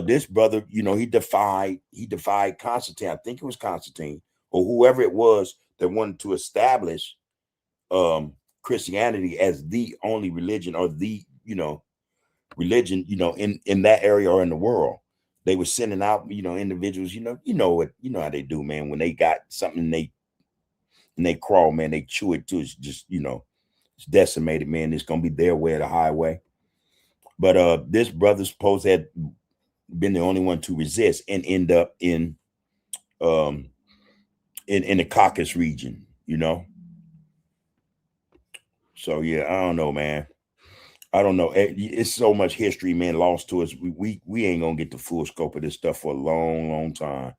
Speaker 2: this brother, he defied Constantine. I think it was Constantine or whoever it was that wanted to establish Christianity as the only religion or the, religion, in that area or in the world. They were sending out, individuals, how they do, man. When they got something and they crawl, man, they chew it too. It's just, it's decimated, man. It's gonna be their way of the highway. But this brother supposed had been the only one to resist and end up in the Caucasus region, So yeah, I don't know, man. I don't know. It's so much history, man, lost to us. We ain't gonna get the full scope of this stuff for a long, long time.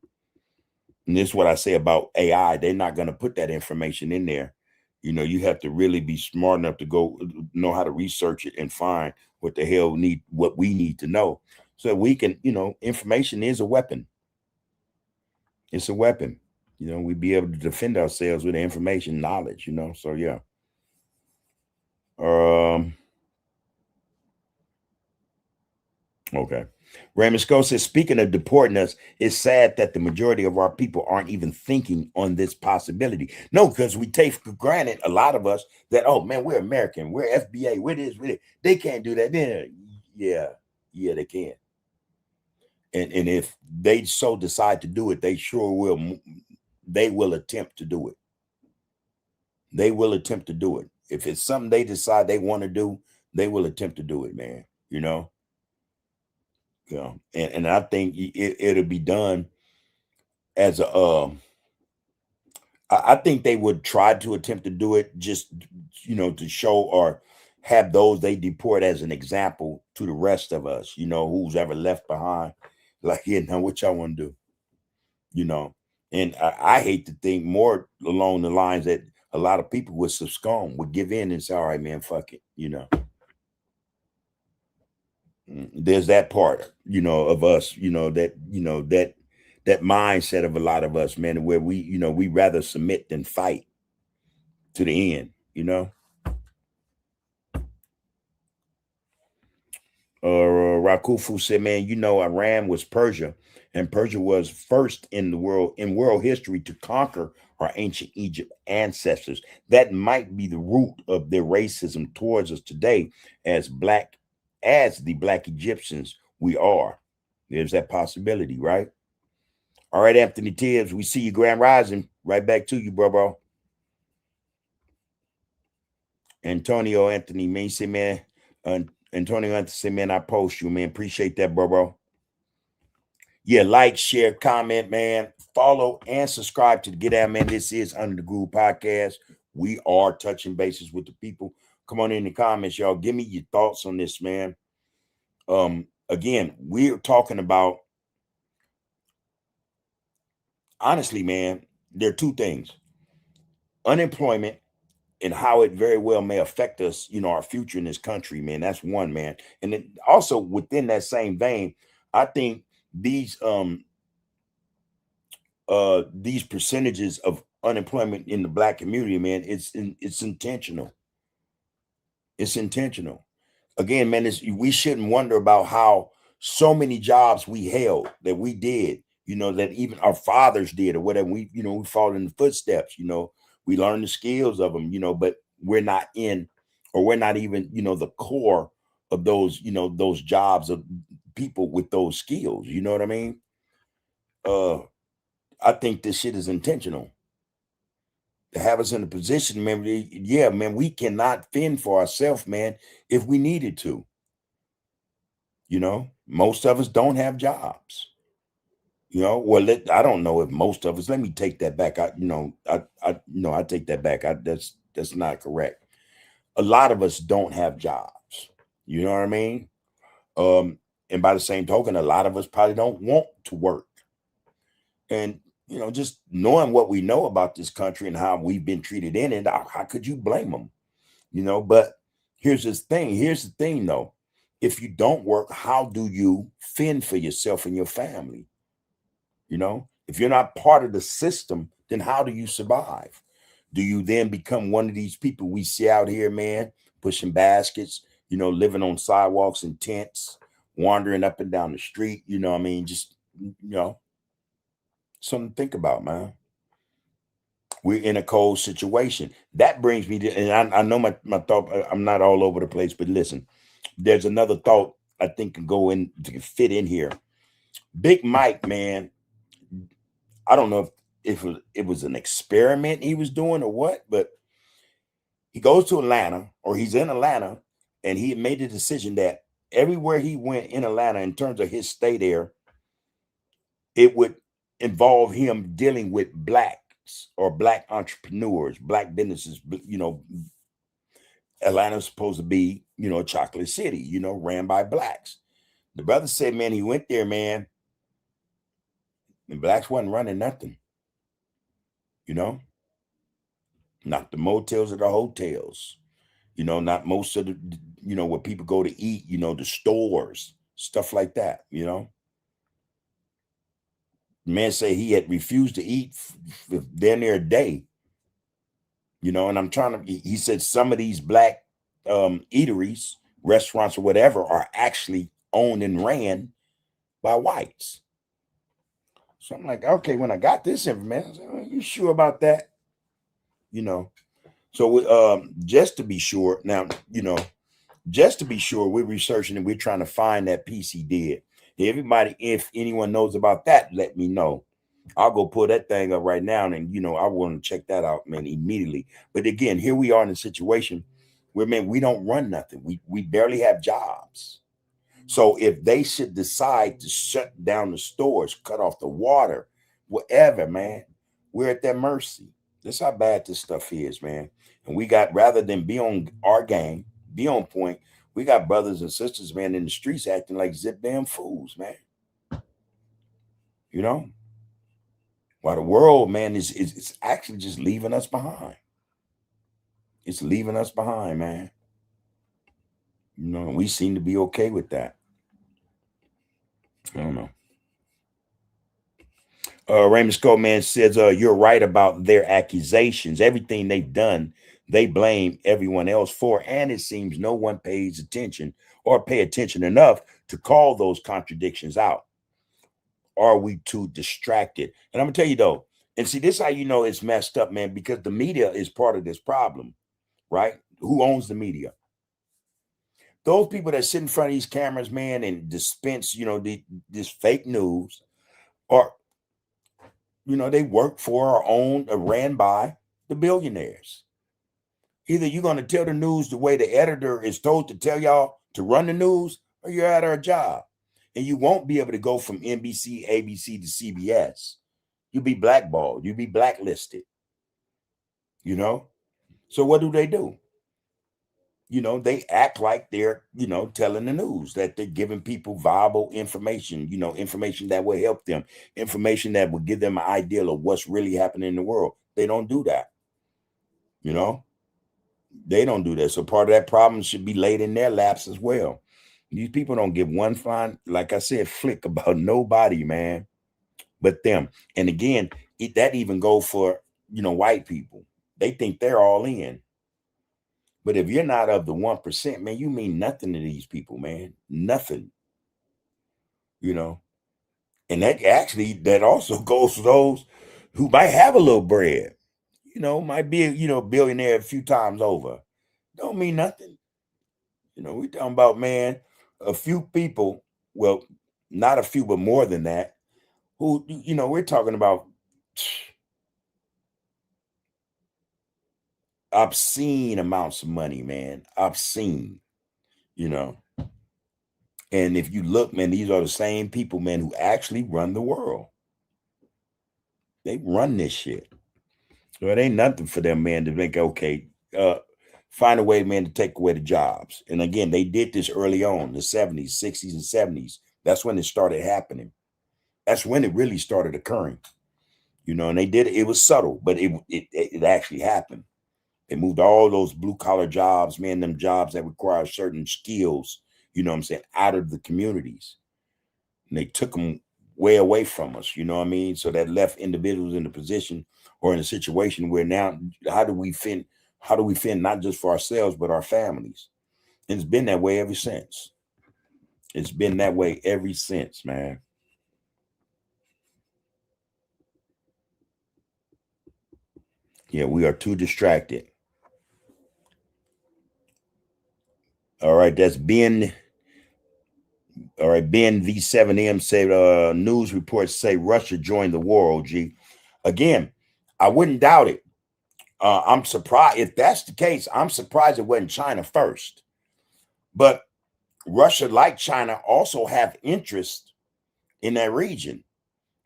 Speaker 2: And this is what I say about AI. They're not gonna put that information in there. You have to really be smart enough to go know how to research it and find what the hell what we need to know. So we can, information is a weapon. It's a weapon. We be able to defend ourselves with the information, knowledge, So yeah. Okay. Raymond Scott says, speaking of deporting us, it's sad that the majority of our people aren't even thinking on this possibility. No, because we take for granted, a lot of us, that, oh man, we're American, we're FBA, we're this, we're that. They can't do that. Then yeah, they can. And if they so decide to do it, they sure will. They will attempt to do it. They will attempt to do it. If it's something they decide they want to do, they will attempt to do it, man. Yeah, and I think it'll be done as a. I think they would try to attempt to do it just, to show or have those they deport as an example to the rest of us, who's ever left behind. Like, yeah, now what y'all want to do, And I hate to think more along the lines that a lot of people would succumb, would give in and say, all right, man, fuck it, There's that part, of us, that mindset of a lot of us, man, where we rather submit than fight to the end, Rakufu said, man, Iran was Persia, and Persia was first in world history to conquer our ancient Egypt ancestors. That might be the root of their racism towards us today as the black Egyptians we are. There's that possibility, right? All right, Anthony Tibbs, we see you, Grand Rising. Right back to you, bro. Antonio Anthony Macy, man. Antonio Hunter said, man, I post you, man. Appreciate that, bro. Yeah, like, share, comment, man. Follow and subscribe to the Get Out, man. This is Under the Groove Podcast. We are touching bases with the people. Come on in the comments, y'all. Give me your thoughts on this, man. Again, we're talking about, honestly, man, there are two things. Unemployment and how it very well may affect us, our future in this country, man. That's one, man. And then also within that same vein, I think these percentages of unemployment in the Black community, man, it's intentional. It's intentional. Again, man, we shouldn't wonder about how so many jobs we held that we did, that even our fathers did or whatever. We followed in the footsteps, we learned the skills of them, but we're not in, or we're not even, the core of those, those jobs of people with those skills. You know what I mean? I think this shit is intentional to have us in a position, man. Yeah, man, we cannot fend for ourselves, man, if we needed to. Most of us don't have jobs. Well, I don't know if most of us. Let me take that back. I take that back. That's not correct. A lot of us don't have jobs. You know what I mean? And by the same token, a lot of us probably don't want to work. And just knowing what we know about this country and how we've been treated in it, how could you blame them? But here's the thing, though. If you don't work, how do you fend for yourself and your family? If you're not part of the system, then how do you survive? Do you then become one of these people we see out here, man, pushing baskets, living on sidewalks and tents, wandering up and down the street? Just, something to think about, man. We're in a cold situation. That brings me to, and I know my thought, I'm not all over the place, but listen, there's another thought I think can go in to fit in here. Big Mike, man, I don't know if it was an experiment he was doing or what, but he goes to Atlanta, or he's in Atlanta, and he made the decision that everywhere he went in Atlanta, in terms of his stay there, it would involve him dealing with blacks or black entrepreneurs, black businesses. Atlanta's supposed to be, a chocolate city, ran by blacks. The brother said, man, he went there, man, and blacks wasn't running nothing. Not the motels or the hotels, not most of the, where people go to eat, the stores, stuff like that, Man say he had refused to eat there near a day, and I'm trying to, he said some of these black eateries, restaurants or whatever are actually owned and ran by whites. So I'm like, okay, when I got this information, I said, are you sure about that? So just to be sure, now, just to be sure, we're researching and we're trying to find that piece he did. Everybody, if anyone knows about that, let me know. I'll go pull that thing up right now, and I want to check that out, man, immediately. But again, here we are in a situation where, man, we don't run nothing. We barely have jobs. So if they should decide to shut down the stores, cut off the water, whatever, man, we're at their mercy. That's how bad this stuff is, man. And we got, rather than be on our game, be on point, we got brothers and sisters, man, in the streets acting like zip damn fools, man. While the world, man, is actually just leaving us behind. It's leaving us behind, man. We seem to be okay with that. I don't know. Raymond Scott, man, says, you're right about their accusations. Everything they've done, they blame everyone else for, and it seems no one pays attention or pay attention enough to call those contradictions out. Are we too distracted? And I'm gonna tell you though, and see, this is how it's messed up, man, because the media is part of this problem, right? Who owns the media? Those people that sit in front of these cameras, man, and dispense, this fake news, or they work for or own or ran by the billionaires. Either you're going to tell the news the way the editor is told to tell y'all to run the news, or you're out of a job. And you won't be able to go from NBC, ABC to CBS. You'll be blackballed. You'll be blacklisted. You know? So what do? They act like they're, telling the news, that they're giving people viable information, information that will help them, information that will give them an idea of what's really happening in the world. They don't do that. They don't do that. So part of that problem should be laid in their laps as well. These people don't give one fine, like I said, flick about nobody, man, but them. And again, that even goes for, white people. They think they're all in. But if you're not of the 1%, man, you mean nothing to these people, man. Nothing. And that also goes for those who might have a little bread, might be, billionaire a few times over. Don't mean nothing. We talking about, man, a few people, well, not a few, but more than that, who, we're talking about obscene amounts of money, man. Obscene, And if you look, man, these are the same people, man, who actually run the world. They run this shit. So it ain't nothing for them, man, to make, okay, find a way, man, to take away the jobs. And again, they did this early on, the 70s, 60s, and 70s. That's when it started happening. That's when it really started occurring. And they did it. It was subtle, but it actually happened. They moved all those blue collar jobs, man, them jobs that require certain skills, out of the communities. And they took them way away from us, So that left individuals in a position or in a situation where now, how do we fend not just for ourselves, but our families? And it's been that way ever since. It's been that way ever since, man. Yeah, we are too distracted. All right, that's Ben. All right, Ben V7M said news reports say Russia joined the war, OG. Again, I wouldn't doubt it. I'm surprised. If that's the case, I'm surprised it wasn't China first. But Russia, like China, also have interest in that region.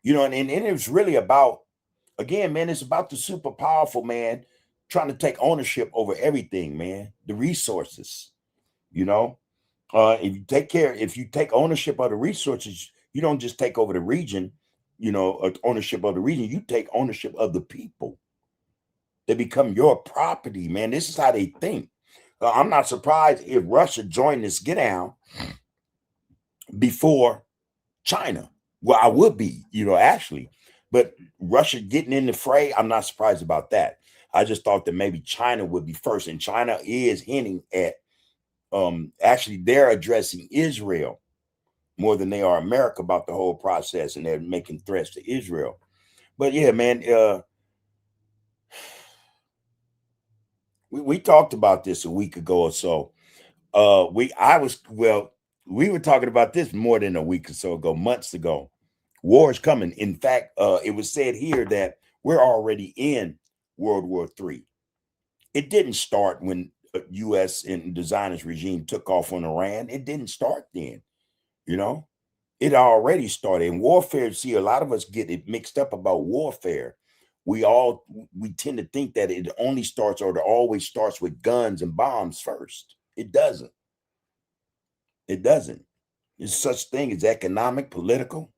Speaker 2: And it's really about, again, man, it's about the super powerful, man, trying to take ownership over everything, man, the resources, if you take ownership of the resources, you don't just take over the region, ownership of the region, you take ownership of the people. They become your property, man. This is how they think. I'm not surprised if Russia joined this get down before China. Well, I would be, actually, but Russia getting in the fray, I'm not surprised about that. I just thought that maybe China would be first, and China is hinting at, actually they're addressing Israel more than they are America about the whole process, and they're making threats to Israel. But yeah, man, we talked about this a week ago or so. We were talking about this more than a week or so ago, months ago. War is coming. In fact, it was said here that we're already in World War III. It didn't start when U.S. and the Zionist regime took off on Iran. It didn't start then, It already started. In warfare, see, a lot of us get it mixed up about warfare. We tend to think that it only starts, or it always starts, with guns and bombs first. It doesn't. It doesn't. There's such thing as economic, political,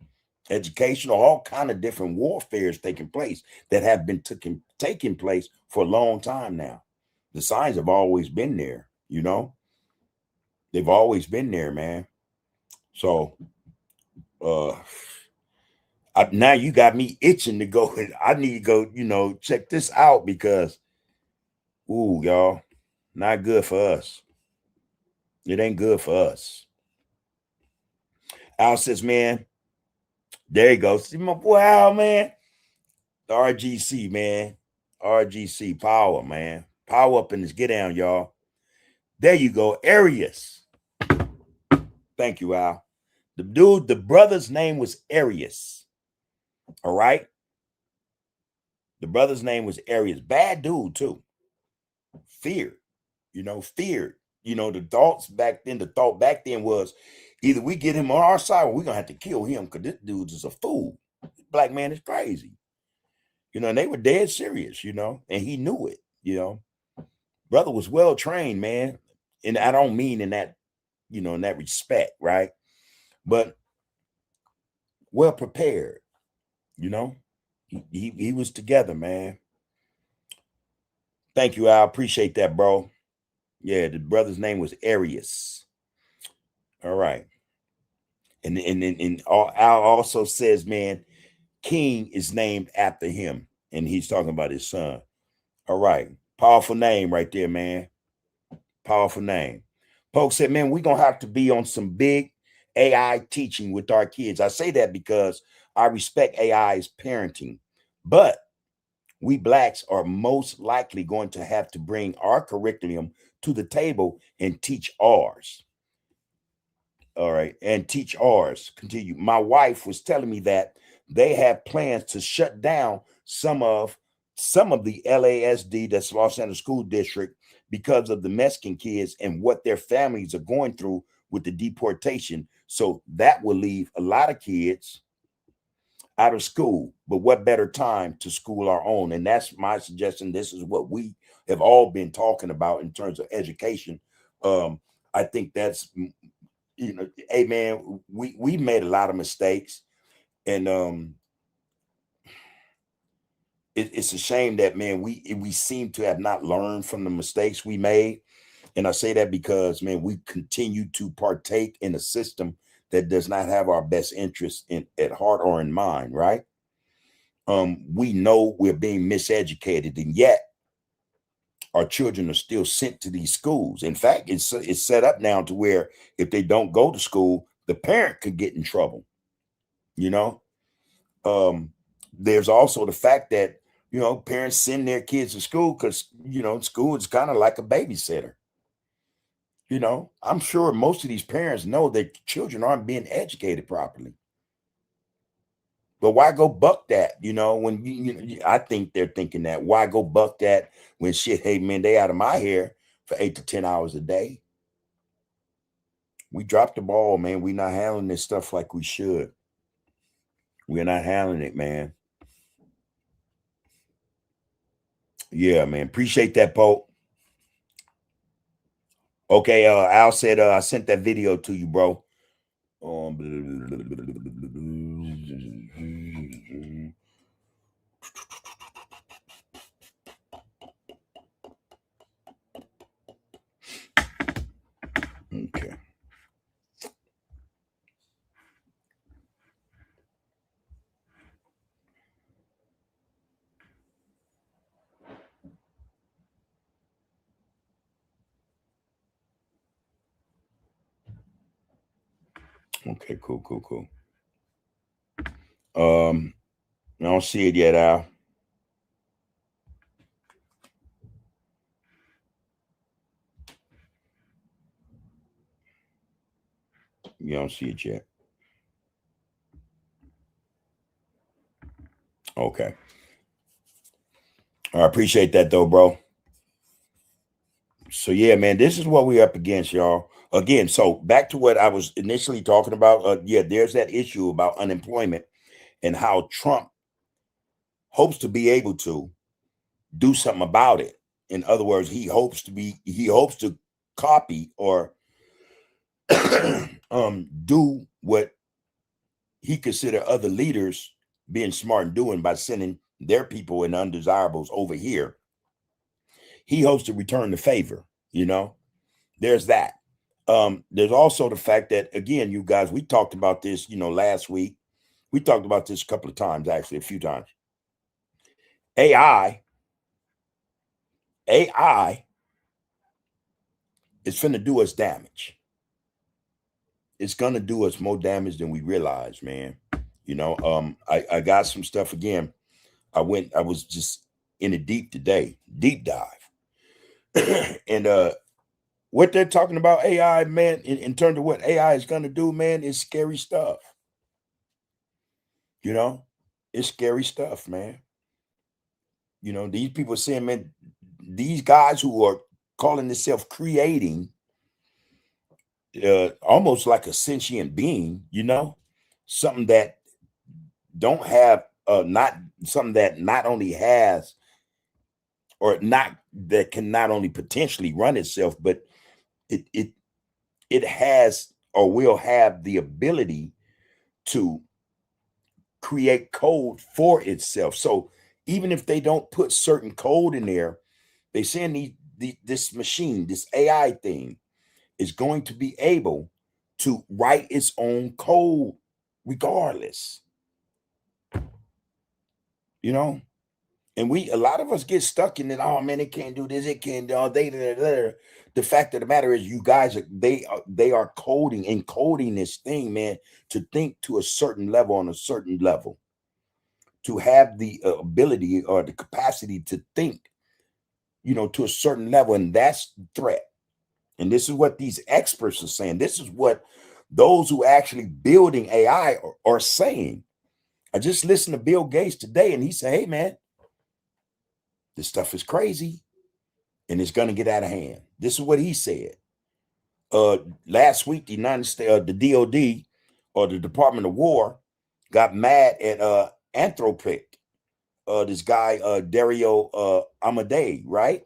Speaker 2: educational, all kind of different warfares taking place that have been taking place for a long time now. The signs have always been there, They've always been there, man. So now you got me itching to go. I need to go, check this out, because y'all, not good for us. It ain't good for us. Al says, man, there you go. See my boy Al, man. The RGC, man. RGC power, man. Power up in this get down, y'all. There you go. Arius. Thank you, Al. The brother's name was Arius. All right. The brother's name was Arius. Bad dude, too. Feared. Feared. You know, the thought back then was either we get him on our side or we're gonna have to kill him because this dude is a fool. Black man is crazy. You know, and they were dead serious, you know, and he knew it, you know. Brother was well trained, man. And I don't mean in that, you know, in that respect, right? But well prepared, you know. He was together, man. Thank you, Al. Appreciate that, bro. Yeah, the brother's name was Arius. All right. And Al also says, man, King is named after him. And he's talking about his son. All right. Powerful name right there, man. Powerful name. Poke said, man, we're going to have to be on some big AI teaching with our kids. I say that because I respect AI's parenting. But we blacks are most likely going to have to bring our curriculum to the table and teach ours. All right. And teach ours. Continue. My wife was telling me that they have plans to shut down some of the LASD, that's Los Angeles School District, because of the Mexican kids and what their families are going through with the deportation. So that will leave a lot of kids out of school. But what better time to school our own? And that's my suggestion. This is what we have all been talking about in terms of education. I think that's, you know, hey man, we made a lot of mistakes, and it's a shame that, man, we seem to have not learned from the mistakes we made. And I say that because, man, we continue to partake in a system that does not have our best interests at heart or in mind, right? We know we're being miseducated, and yet our children are still sent to these schools. In fact, it's set up now to where if they don't go to school, the parent could get in trouble. You know, there's also the fact that, you know, parents send their kids to school because, you know, school is kind of like a babysitter. You know, I'm sure most of these parents know that children aren't being educated properly. But why go buck that? You know, when I think they're thinking that. Why go buck that when shit, hey man, they out of my hair for 8 to 10 hours a day? We dropped the ball, man. We're not handling this stuff like we should. We're not handling it, man. Yeah, man. Appreciate that, Pope. Okay, Al said I sent that video to you, bro. Okay. Okay, cool. I don't see it yet, Al. You don't see it yet. Okay. I appreciate that though, bro. So yeah, man, this is what we're up against, y'all. Again, so back to what I was initially talking about. Yeah, there's that issue about unemployment and how Trump hopes to be able to do something about it. In other words, he hopes to copy or do what he consider other leaders being smart and doing by sending their people and undesirables over here. He hopes to return the favor, you know. There's that. There's also the fact that, again, you guys, we talked about this, you know, last week. We talked about this a couple of times, actually, a few times. AI is finna do us damage. It's gonna do us more damage than we realize, man. You know, I got some stuff again. I was just in it deep today, deep dive. And what they're talking about AI, man, in terms of what AI is gonna do, man, is scary stuff. You know, it's scary stuff, man. You know, these people saying, man, these guys who are calling themselves creating almost like a sentient being, you know, something that don't have not something that not only has or not that can not only potentially run itself, but it has or will have the ability to create code for itself. So even if they don't put certain code in there, they saying this machine, this AI thing, is going to be able to write its own code regardless, you know. And a lot of us get stuck in it. Oh man, it can't do this, it can't do all day. The fact of the matter is, you guys they are encoding this thing, man, to think to a certain level, on a certain level, to have the ability or the capacity to think, you know, to a certain level, and that's the threat. And this is what these experts are saying. This is what those who actually building AI are saying. I just listened to Bill Gates today, and he said, "Hey, man, this stuff is crazy, and it's going to get out of hand." This is what he said. Last week, the United States, the DOD, or the Department of War, got mad at Anthropic, this guy Dario Amodei, right?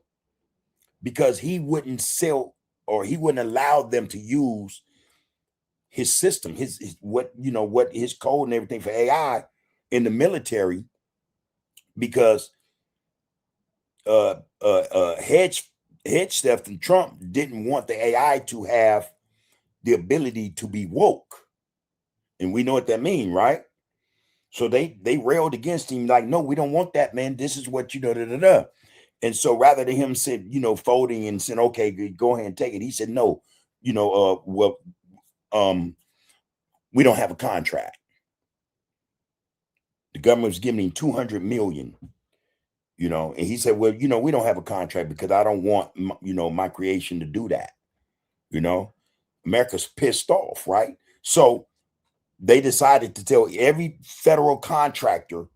Speaker 2: Because he wouldn't sell, or he wouldn't allow them to use his system, his what his code and everything for AI in the military, because hedge theft and Trump didn't want the AI to have the ability to be woke, and we know what that means, right? So they railed against him, like, no, we don't want that, man. This is what And so rather than him said, folding and saying, okay, go ahead and take it, he said, no, we don't have a contract. The government was giving him $200 million, and he said, well, we don't have a contract because I don't want, my creation to do that. America's pissed off, right? So they decided to tell every federal contractor,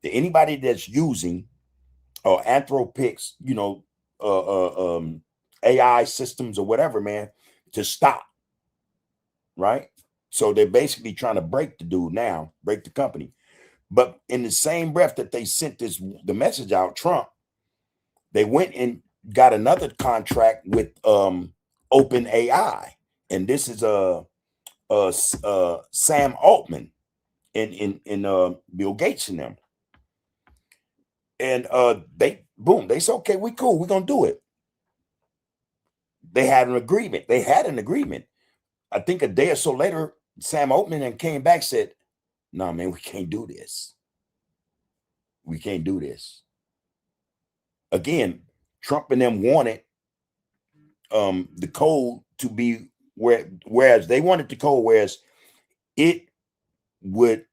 Speaker 2: that anybody that's using Anthropic's, AI systems or whatever, man, to stop. Right? So they're basically trying to break the dude now, break the company. But in the same breath that they sent the message out, Trump, they went and got another contract with OpenAI, and this is Sam Altman and Bill Gates and them. And they said, okay, we cool, we're gonna do it. They had an agreement. I think a day or so later, Sam Altman and came back, said, no, man, we can't do this. We can't do this. Again, Trump and them wanted the code to be whereas they wanted the code, whereas it would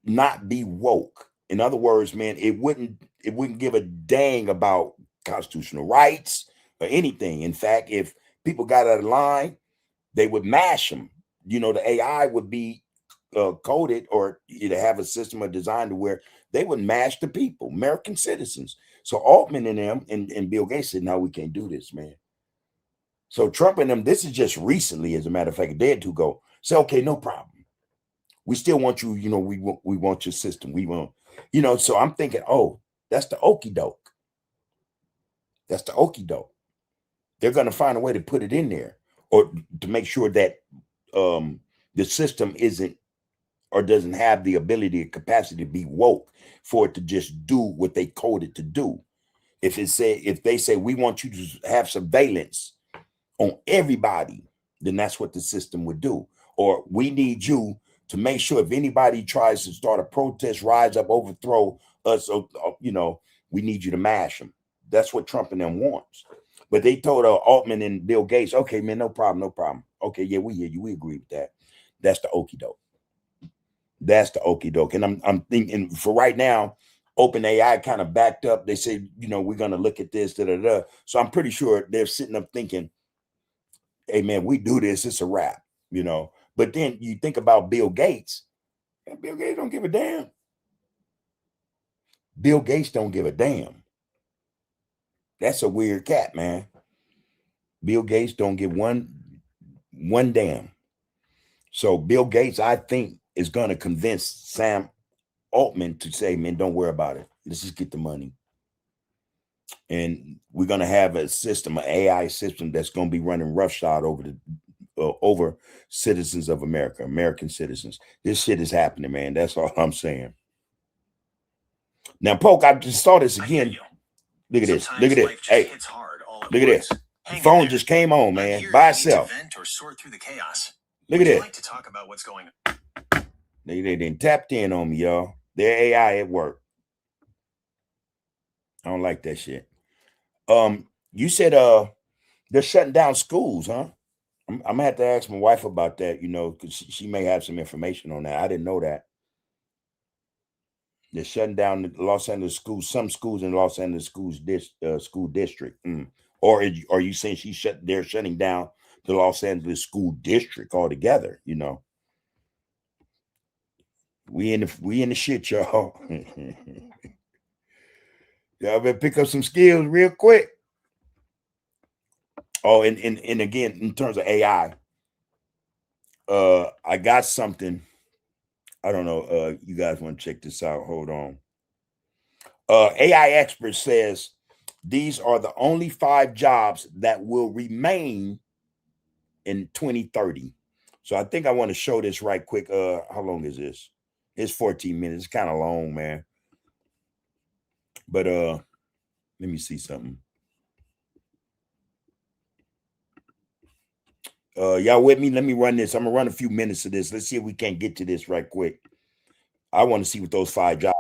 Speaker 2: not be woke. In other words, man, it wouldn't give a dang about constitutional rights or anything. In fact, if people got out of line, they would mash them. The AI would be coded, or either have a system or designed to where they would mash the people, American citizens. So Altman and them and Bill Gates said, no, we can't do this, man. So Trump and them, this is just recently, as a matter of fact, a day or two ago, say, okay, no problem. We still want you, we want your system. We want, so I'm thinking, oh, that's the okie doke. That's the okie doke. They're going to find a way to put it in there, or to make sure that the system isn't, or doesn't have the ability or capacity to be woke for it to just do what they coded to do. If they say we want you to have surveillance on everybody, then that's what the system would do. Or we need you to make sure if anybody tries to start a protest, rise up, overthrow us, we need you to mash them. That's what Trump and them wants. But they told Altman and Bill Gates, okay, man, no problem. Okay, yeah, we hear you. We agree with that. That's the okie doke. That's the okie doke. And I'm thinking, for right now, OpenAI kind of backed up. They say, we're going to look at this, So I'm pretty sure they're sitting up thinking, hey, man, we do this, it's a wrap, But then you think about Bill Gates, and Bill Gates don't give a damn. Bill Gates don't give a damn. That's a weird cat, man. Bill Gates don't give one One damn. So Bill Gates, I think, is going to convince Sam Altman to say, man, don't worry about it. Let's just get the money. And we're going to have a system, an AI system that's going to be running roughshod over citizens of America, American citizens. This shit is happening, man. That's all I'm saying. Now, Poke, I just saw this again. Look at this. Look at this. Hey, look at this. The phone just came on, man, by itself. Look at this.
Speaker 3: Like to talk about what's going
Speaker 2: on. They didn't tapped in on me, y'all. Their AI at work. I don't like that shit. You said they're shutting down schools, huh? I'm gonna have to ask my wife about that, you know, because she may have some information on that. I didn't know that. They're shutting down the Los Angeles schools, some schools in Los Angeles school district. Or are you saying they're shutting down the Los Angeles school district altogether? You know, we in the shit, y'all. Y'all better pick up some skills real quick. Oh, and again, in terms of AI, I got something. I don't know. You guys want to check this out? Hold on. AI expert says these are the only 5 jobs that will remain in 2030. So I think I want to show this right quick. How long is this? It's 14 minutes. It's kind of long, man. But let me see something. Y'all with me? Let me run this. I'm gonna run a few minutes of this. Let's see if we can't get to this right quick. I want to see what those 5 jobs.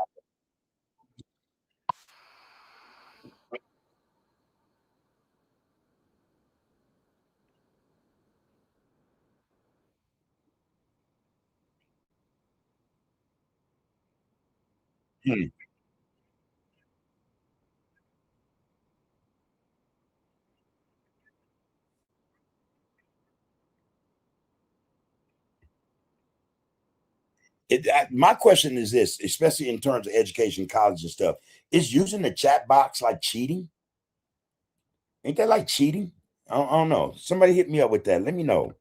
Speaker 2: My question is this, especially in terms of education, college and stuff, is using the chat box like cheating? Ain't that like cheating? I don't know. Somebody hit me up with that. Let me know.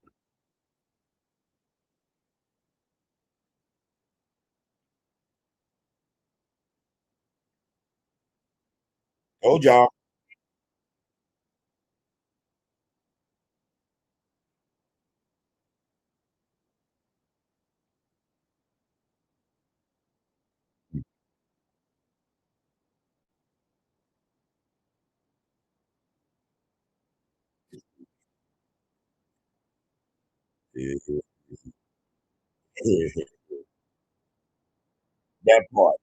Speaker 2: Told y'all. That part.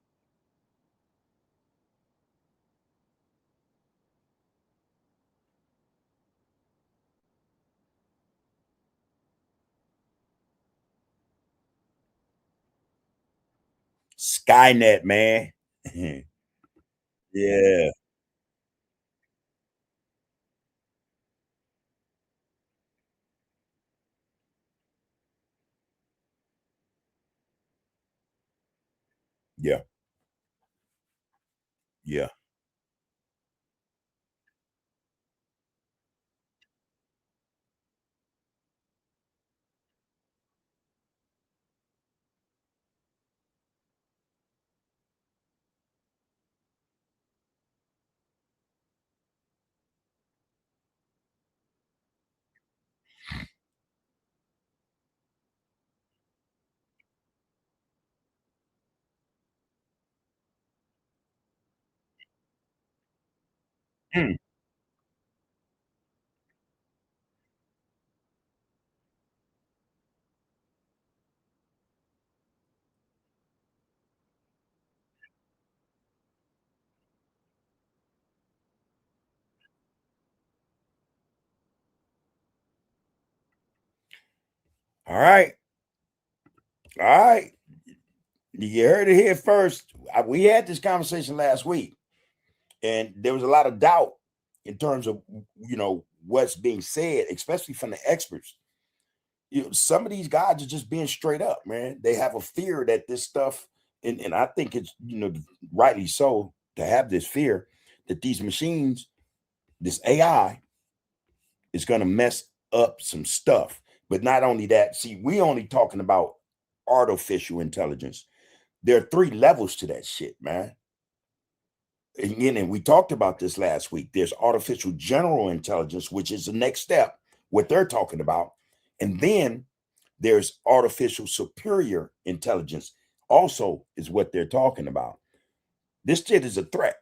Speaker 2: Skynet, man. Yeah. Yeah. Yeah. Mm. All right. All right. You heard it here first. We had this conversation last week, and there was a lot of doubt in terms of, you know, what's being said, especially from the experts. You know, some of these guys are just being straight up, man. They have a fear that this stuff, and I think it's, you know, rightly so, to have this fear that these machines, this AI, is going to mess up some stuff. But not only that, see, we only talking about artificial intelligence. There are 3 levels to that shit, man. And we talked about this last week. There's artificial general intelligence, which is the next step, what they're talking about. And then there's artificial superior intelligence, also is what they're talking about. This shit is a threat.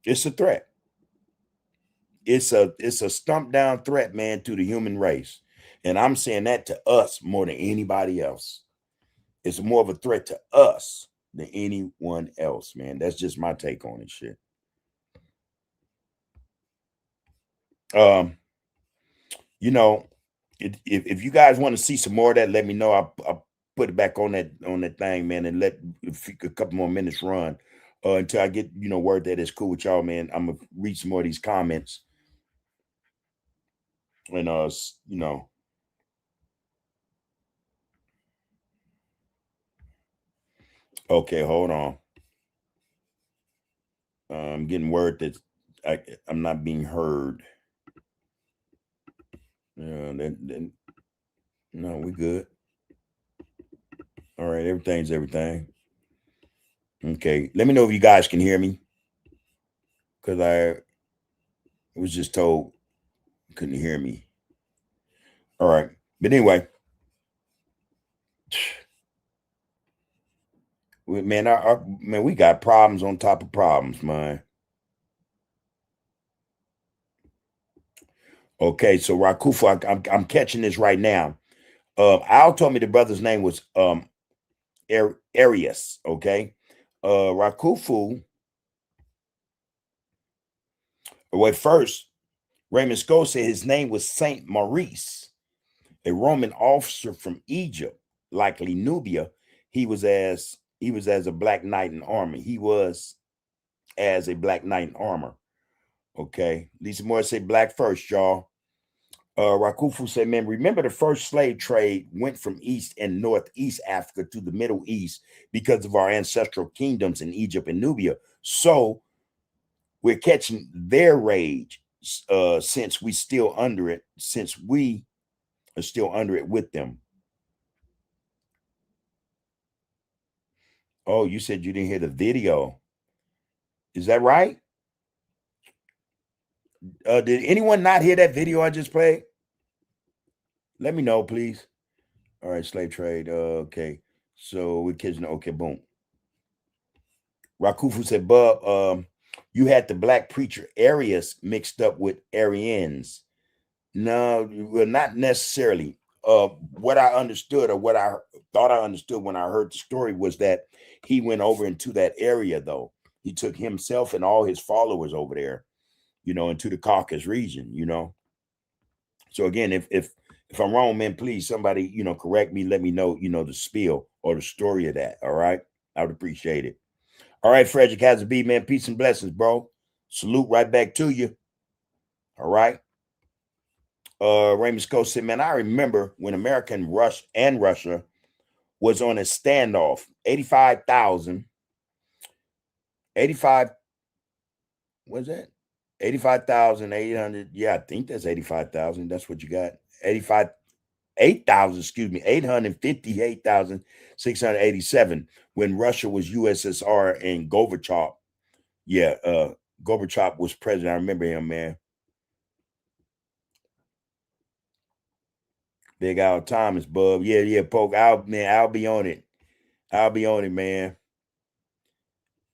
Speaker 2: It's a threat. It's a stump down threat, man, to the human race. And I'm saying that to us more than anybody else. It's more of a threat to us than anyone else, man. That's just my take on it, shit. You know, if you guys want to see some more of that, let me know. I'll put it back on that thing, man, and let a couple more minutes run until I get, word that it's cool with y'all, man. I'm gonna read some more of these comments. And okay, hold on. I'm getting word that I'm not being heard. No, we good. All right, everything's everything. Okay, let me know if you guys can hear me, because I was just told you couldn't hear me. All right, but anyway, man, we got problems on top of problems, man. Okay, so Rakufu, I'm catching this right now. Al told me the brother's name was Arius. Okay, Rakufu. Well, first, Raymond Scott said his name was Saint Maurice, a Roman officer from Egypt, likely Nubia. He was as a black knight in armor. He was as a black knight in armor. Okay, Lisa Moore said black first, y'all. Rakufu said, man, remember the first slave trade went from East and Northeast Africa to the Middle East because of our ancestral kingdoms in Egypt and Nubia. So we're catching their rage since we still under it, since we are still under it with them. Oh, you said you didn't hear the video. Is that right? Did anyone not hear that video I just played? Let me know, please. All right, slave trade. Okay. So we're catching. Okay, boom. Rakufu said, Bub, you had the black preacher Arius mixed up with Arians. No, well, not necessarily. What I understood, or what I thought I understood when I heard the story, was that he went over into that area, though. He took himself and all his followers over there, into the Caucasus region, So again, if I'm wrong, man, please somebody, correct me, let me know, the spiel or the story of that. All right. I would appreciate it. All right, Frederick has a B, man. Peace and blessings, bro. Salute right back to you. All right. Raymond Scott said, man, I remember when America and Russia was on a standoff. 85,000. 85. What's that? 85,800. Yeah, I think that's 85,000. That's what you got. 8,000, excuse me, 858,687 when Russia was USSR and Gorbachev. Yeah, Gorbachev was president. I remember him, man. Big Al Thomas, bub. Yeah, Poke. I'll be on it. I'll be on it, man.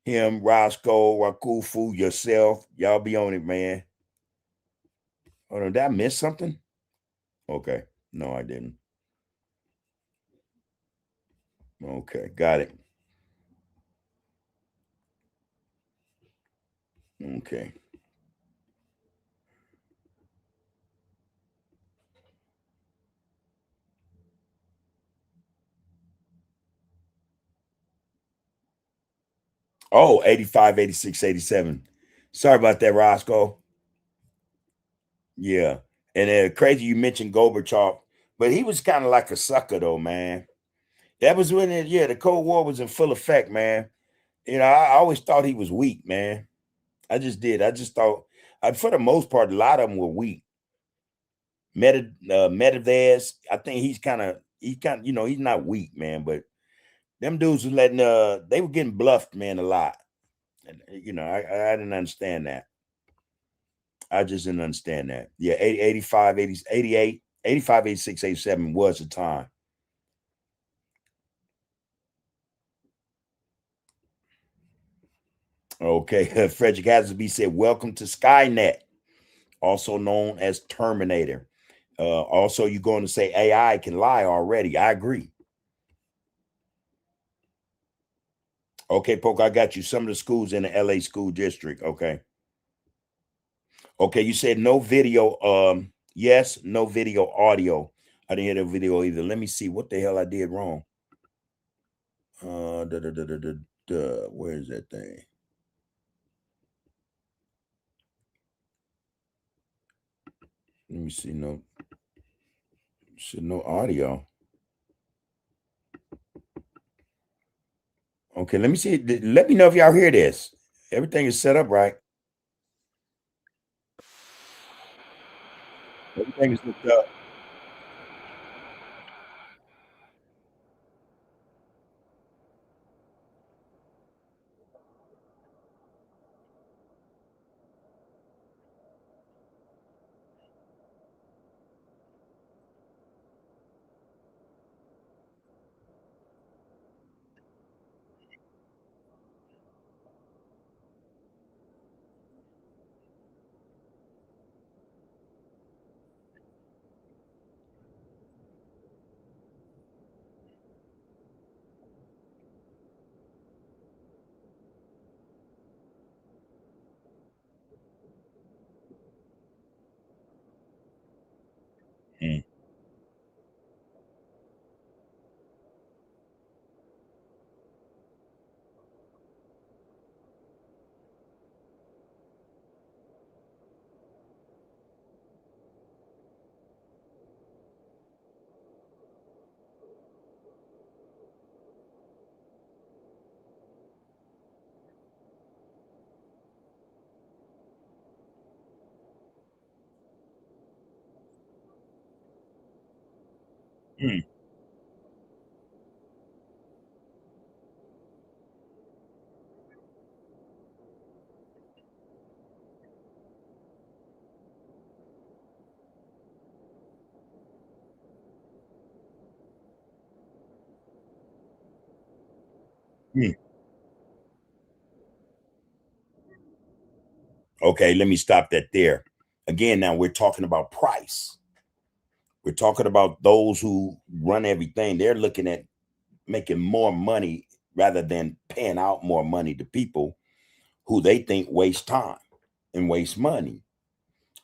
Speaker 2: Him, Roscoe, Rakufu, yourself. Y'all be on it, man. Hold on, did I miss something? Okay. No, I didn't. Okay, got it. Okay. Oh, 85, 86, 87. Sorry about that, Roscoe. Yeah. And crazy you mentioned Gorbachev, but he was kind of like a sucker, though, man. That was when the Cold War was in full effect, man. I always thought he was weak, man. I just did. I just thought, for the most part, a lot of them were weak. Medvedev. I think he's not weak, man, but them dudes was letting they were getting bluffed, man, a lot. And I didn't understand that. I just didn't understand that. Yeah, 80, 85, 80, 88, 85, 86, 87 was the time. Okay. Frederick Hasby said, "Welcome to Skynet, also known as Terminator." Also, you're going to say AI can lie already. I agree. Okay, Poke, I got you. Some of the schools in the LA school district. Okay. Okay, you said no video. Yes, no video audio. I didn't hear the video either. Let me see what the hell I did wrong. Where is that thing? Let me see. No audio. Okay, let me see. Let me know if y'all hear this. Everything is set up right. Everything is hooked up. Mm, mm. Mm. Okay, let me stop that there. Again, now we're talking about price. We're talking about those who run everything. They're looking at making more money rather than paying out more money to people who they think waste time and waste money.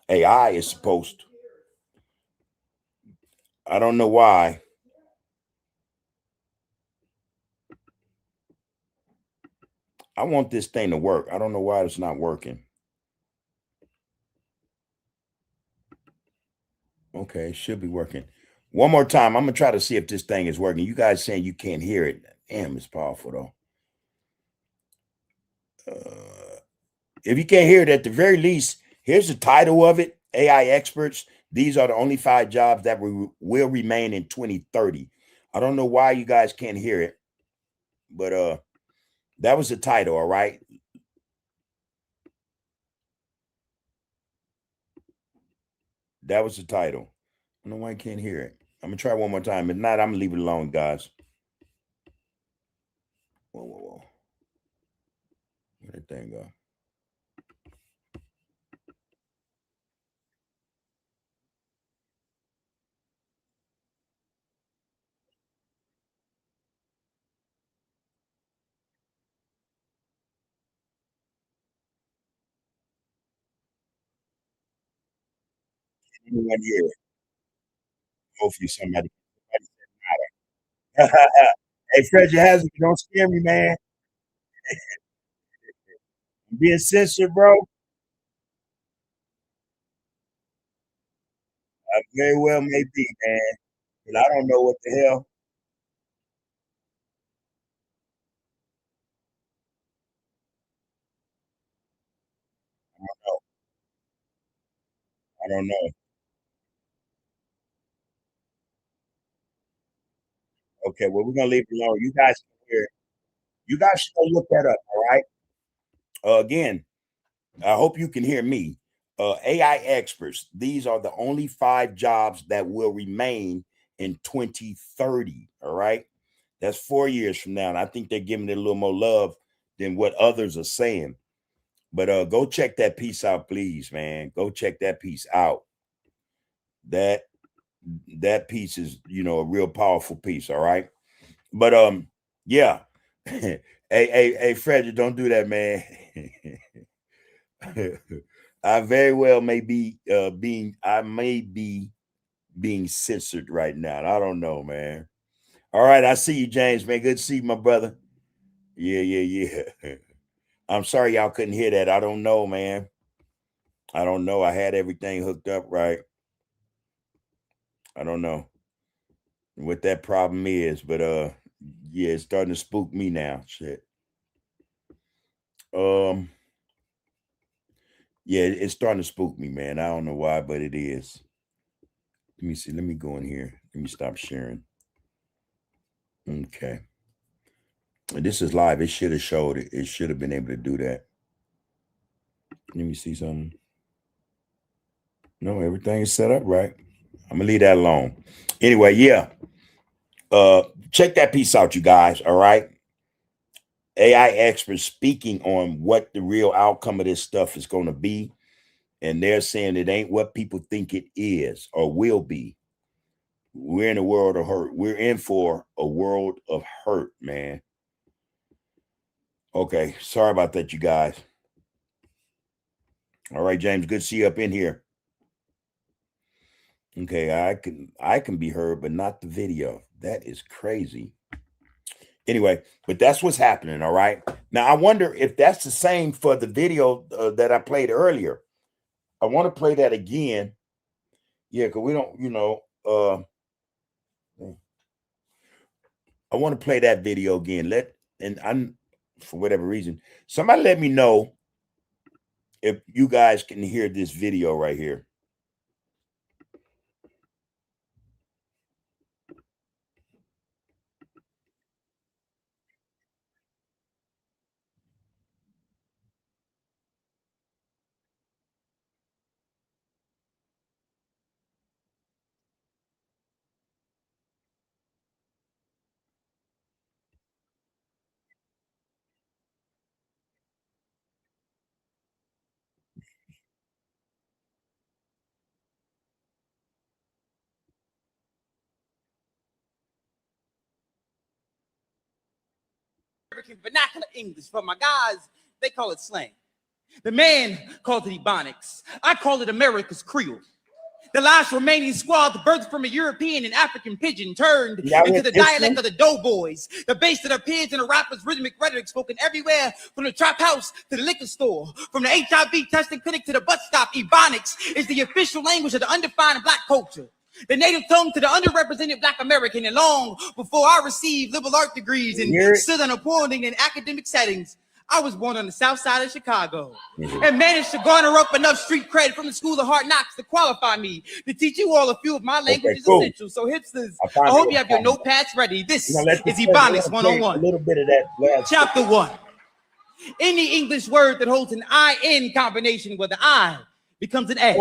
Speaker 2: AI is supposed to, I don't know why. I want this thing to work. I don't know why it's not working. Okay, it should be working. One more time. I'm gonna try to see if this thing is working. You guys saying you can't hear it. Damn, it's powerful though. If you can't hear it, at the very least, here's the title of it: AI experts. These are the only 5 jobs that will remain in 2030. I don't know why you guys can't hear it, but that was the title. All right, that was the title. I don't know why I can't hear it. I'm gonna try one more time. If not, I'm gonna leave it alone, guys. Whoa, whoa, whoa. Where did that thing go? Anyone here? Hopefully somebody. Hey, Fred, you has don't scare me, man. I'm being censored, bro. I very well may be, man. But I don't know what the hell. I don't know. I don't know. Okay, well, we're gonna leave it alone. You guys can hear it. You guys should go look that up, all right? Again, I hope you can hear me. AI experts, these are the only 5 jobs that will remain in 2030. All right. That's 4 years from now. And I think they're giving it a little more love than what others are saying. But go check that piece out, please, man. Go check that piece out. That piece is, a real powerful piece. All right. But yeah. Hey, Frederick, don't do that, man. I very well may be being censored right now. I don't know, man. All right, I see you, James, man. Good to see you, my brother. Yeah. I'm sorry y'all couldn't hear that. I don't know, man. I don't know. I had everything hooked up right. I don't know what that problem is, but yeah, it's starting to spook me now. Shit. Yeah, it's starting to spook me, man. I don't know why, but it is. Let me see. Let me go in here. Let me stop sharing. Okay. This is live. It should have showed it. It should have been able to do that. Let me see something. No, everything is set up right. I'm gonna leave that alone. Anyway, yeah. Check that piece out, you guys. All right. AI experts speaking on what the real outcome of this stuff is going to be. And they're saying it ain't what people think it is or will be. We're in a world of hurt. We're in for a world of hurt, man. Okay. Sorry about that, you guys. All right, James. Good to see you up in here. Okay, I can be heard, but not the video. That is crazy. Anyway, but that's what's happening. All right. Now, I wonder if that's the same for the video that I played earlier. I want to play that again. Yeah, because we don't, I want to play that video again. I'm for whatever reason, somebody let me know if you guys can hear this video right here.
Speaker 6: American vernacular English. For my guys, they call it slang. The man called it Ebonics. I call it America's Creole. The last remaining squad, birthed from a European and African pidgin, turned into the dialect of the doughboys. The bass of their peers and the rappers' rhythmic rhetoric spoken everywhere, from the trap house to the liquor store, from the HIV testing clinic to the bus stop. Ebonics is the official language of the undefined black culture, the native tongue to the underrepresented black American. And long before I received liberal art degrees and stood on appointing in academic settings, I was born on the south side of Chicago and managed to garner up enough street cred from the School of Hard Knocks to qualify me to teach you all a few of my languages essentials. So hipsters, I hope you have your notepads ready. This is Ebonics 101.
Speaker 2: A little bit of that.
Speaker 6: Chapter 1. Any English word that holds an I-N combination where the I becomes an A.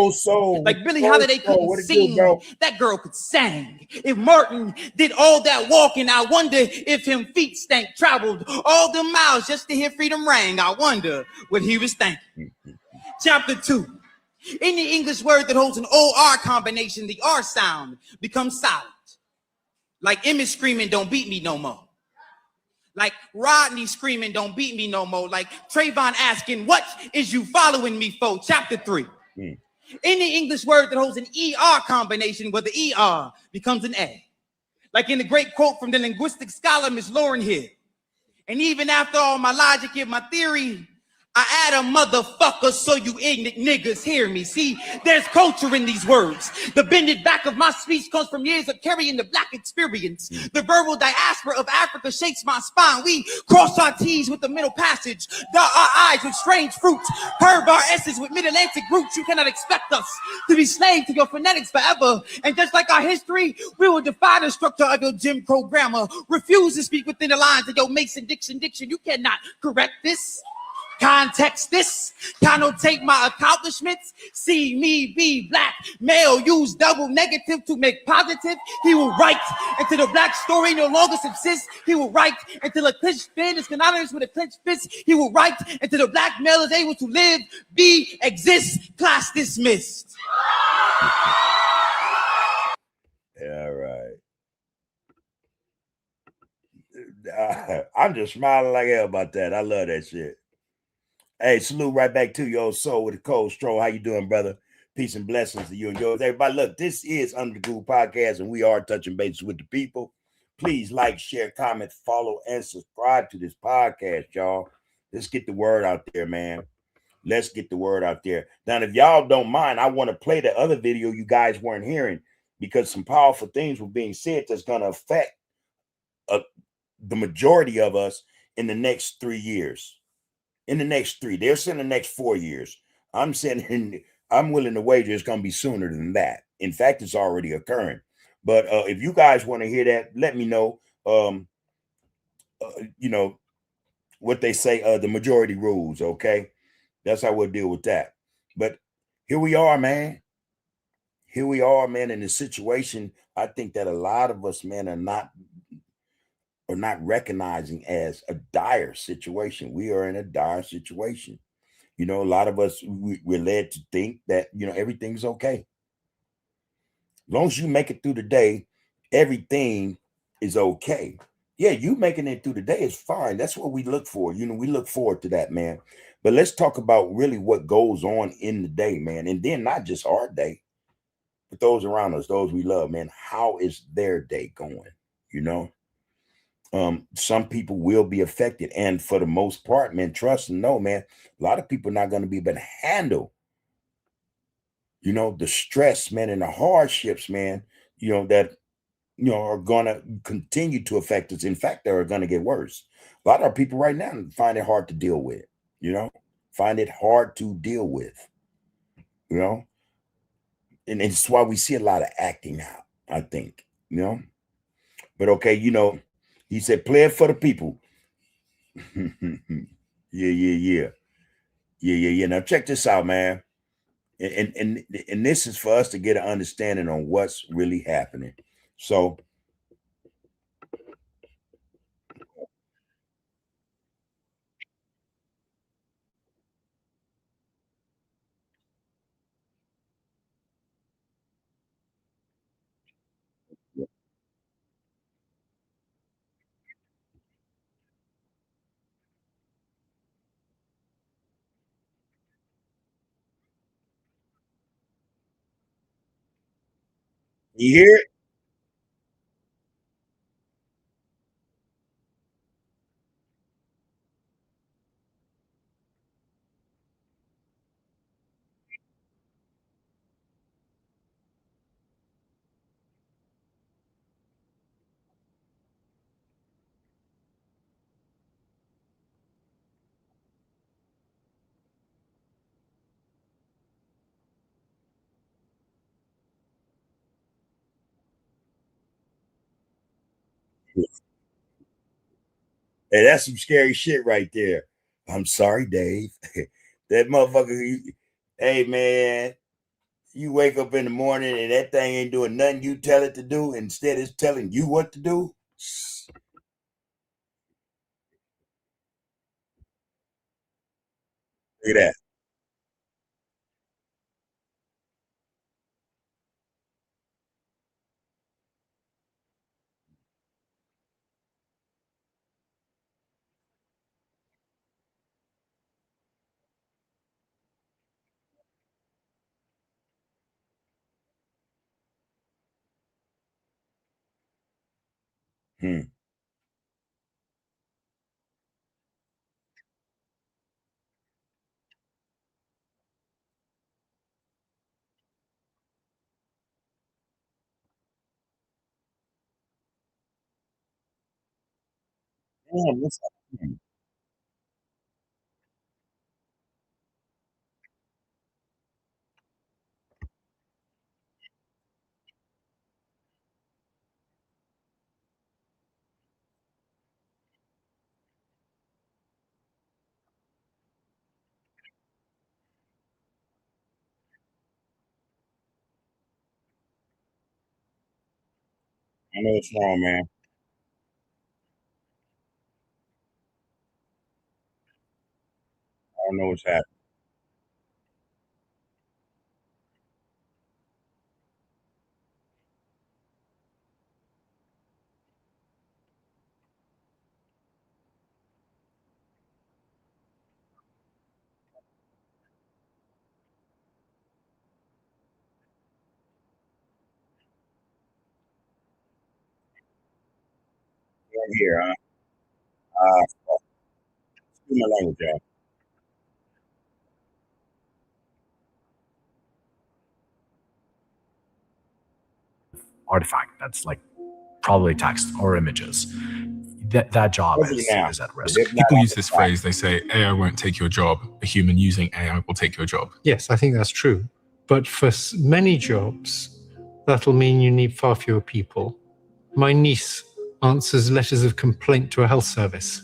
Speaker 6: Like Billie Holiday couldn't sing, that girl could sing. If Martin did all that walking, I wonder if him feet stank, traveled all them miles just to hear freedom rang. I wonder what he was thinking. Chapter 2. Any English word that holds an O-R combination, the R sound becomes silent. Like Emmett screaming, "Don't beat me no more." Like Rodney screaming, "Don't beat me no more." Like Trayvon asking, "What is you following me for?" Chapter 3. Any English word that holds an ER combination where the ER becomes an A. Like in the great quote from the linguistic scholar, Miss Lauren Hill. And even after all my logic and my theory, I add a motherfucker so you ignorant niggas hear me. See, there's culture in these words. The bended back of my speech comes from years of carrying the black experience. The verbal diaspora of Africa shakes my spine. We cross our T's with the middle passage, dot our I's with strange fruits, curve our S's with mid-Atlantic roots. You cannot expect us to be slaves to your phonetics forever. And just like our history, we will defy the structure of your Jim Crow grammar. Refuse to speak within the lines of your Mason-Dixon diction. You cannot correct this. Context this, connotate my accomplishments. See me be black, male, use double negative to make positive. He will write until the black story no longer subsists. He will write until a clenched fin is synonymous with a clenched fist. He will write until the black male is able to live, be, exist. Class dismissed.
Speaker 2: All right. I'm just smiling like hell about that. I love that shit. Hey, salute right back to you, old soul with a cold stroll. How you doing, brother? Peace and blessings to you and yours. Everybody, look, this is Under the Groove Podcast, and we are touching bases with the people. Please like, share, comment, follow, and subscribe to this podcast, y'all. Let's get the word out there, man. Let's get the word out there. Now, if y'all don't mind, I want to play the other video you guys weren't hearing because some powerful things were being said that's going to affect the majority of us in the next 3 years. In the next 3, they're saying the next 4 years. I'm saying I'm willing to wager it's going to be sooner than that. In fact, it's already occurring. But if you guys want to hear that, let me know. You know what they say. The majority rules. Okay, that's how we'll deal with that. But here we are, man. Here we are, man. In a situation, I think that a lot of us, man, are not recognizing as a dire situation. We are in a dire situation. You know, a lot of us, we're led to think that, you know, everything's okay. As long as you make it through the day, everything is okay. Yeah, you making it through the day is fine. That's what we look for. You know, we look forward to that, man. But let's talk about really what goes on in the day, man. And then not just our day, but those around us, those we love, man. How is their day going? You know? Some people will be affected, and for the most part, man, trust and know, man, a lot of people are not going to be able to handle, you know, the stress, man, and the hardships, man, you know, that, you know, are going to continue to affect us. In fact, they are going to get worse. A lot of people right now find it hard to deal with, you know, find it hard to deal with, you know, and it's why we see a lot of acting out, I think, you know, but okay, you know, he said, play it for the people. Yeah. Now check this out, man. And this is for us to get an understanding on what's really happening. So you hear it? Hey, that's some scary shit right there. I'm sorry, Dave. That motherfucker, hey man, you wake up in the morning and that thing ain't doing nothing you tell it to do. Instead, it's telling you what to do. Look at that. Hmm. Damn, what's happening? I know what's wrong, man. I don't know what's happening. Right here, huh? Excuse my language, y'all.
Speaker 3: Artifact that's like probably text or images. That job
Speaker 2: What is it now?
Speaker 3: is at risk.
Speaker 2: They're not
Speaker 5: People use
Speaker 2: on
Speaker 5: this
Speaker 2: the
Speaker 5: phrase, they say AI won't take your job. A human using AI will take your job.
Speaker 7: Yes, I think that's true. But for many jobs, that'll mean you need far fewer people. My niece answers letters of complaint to a health service.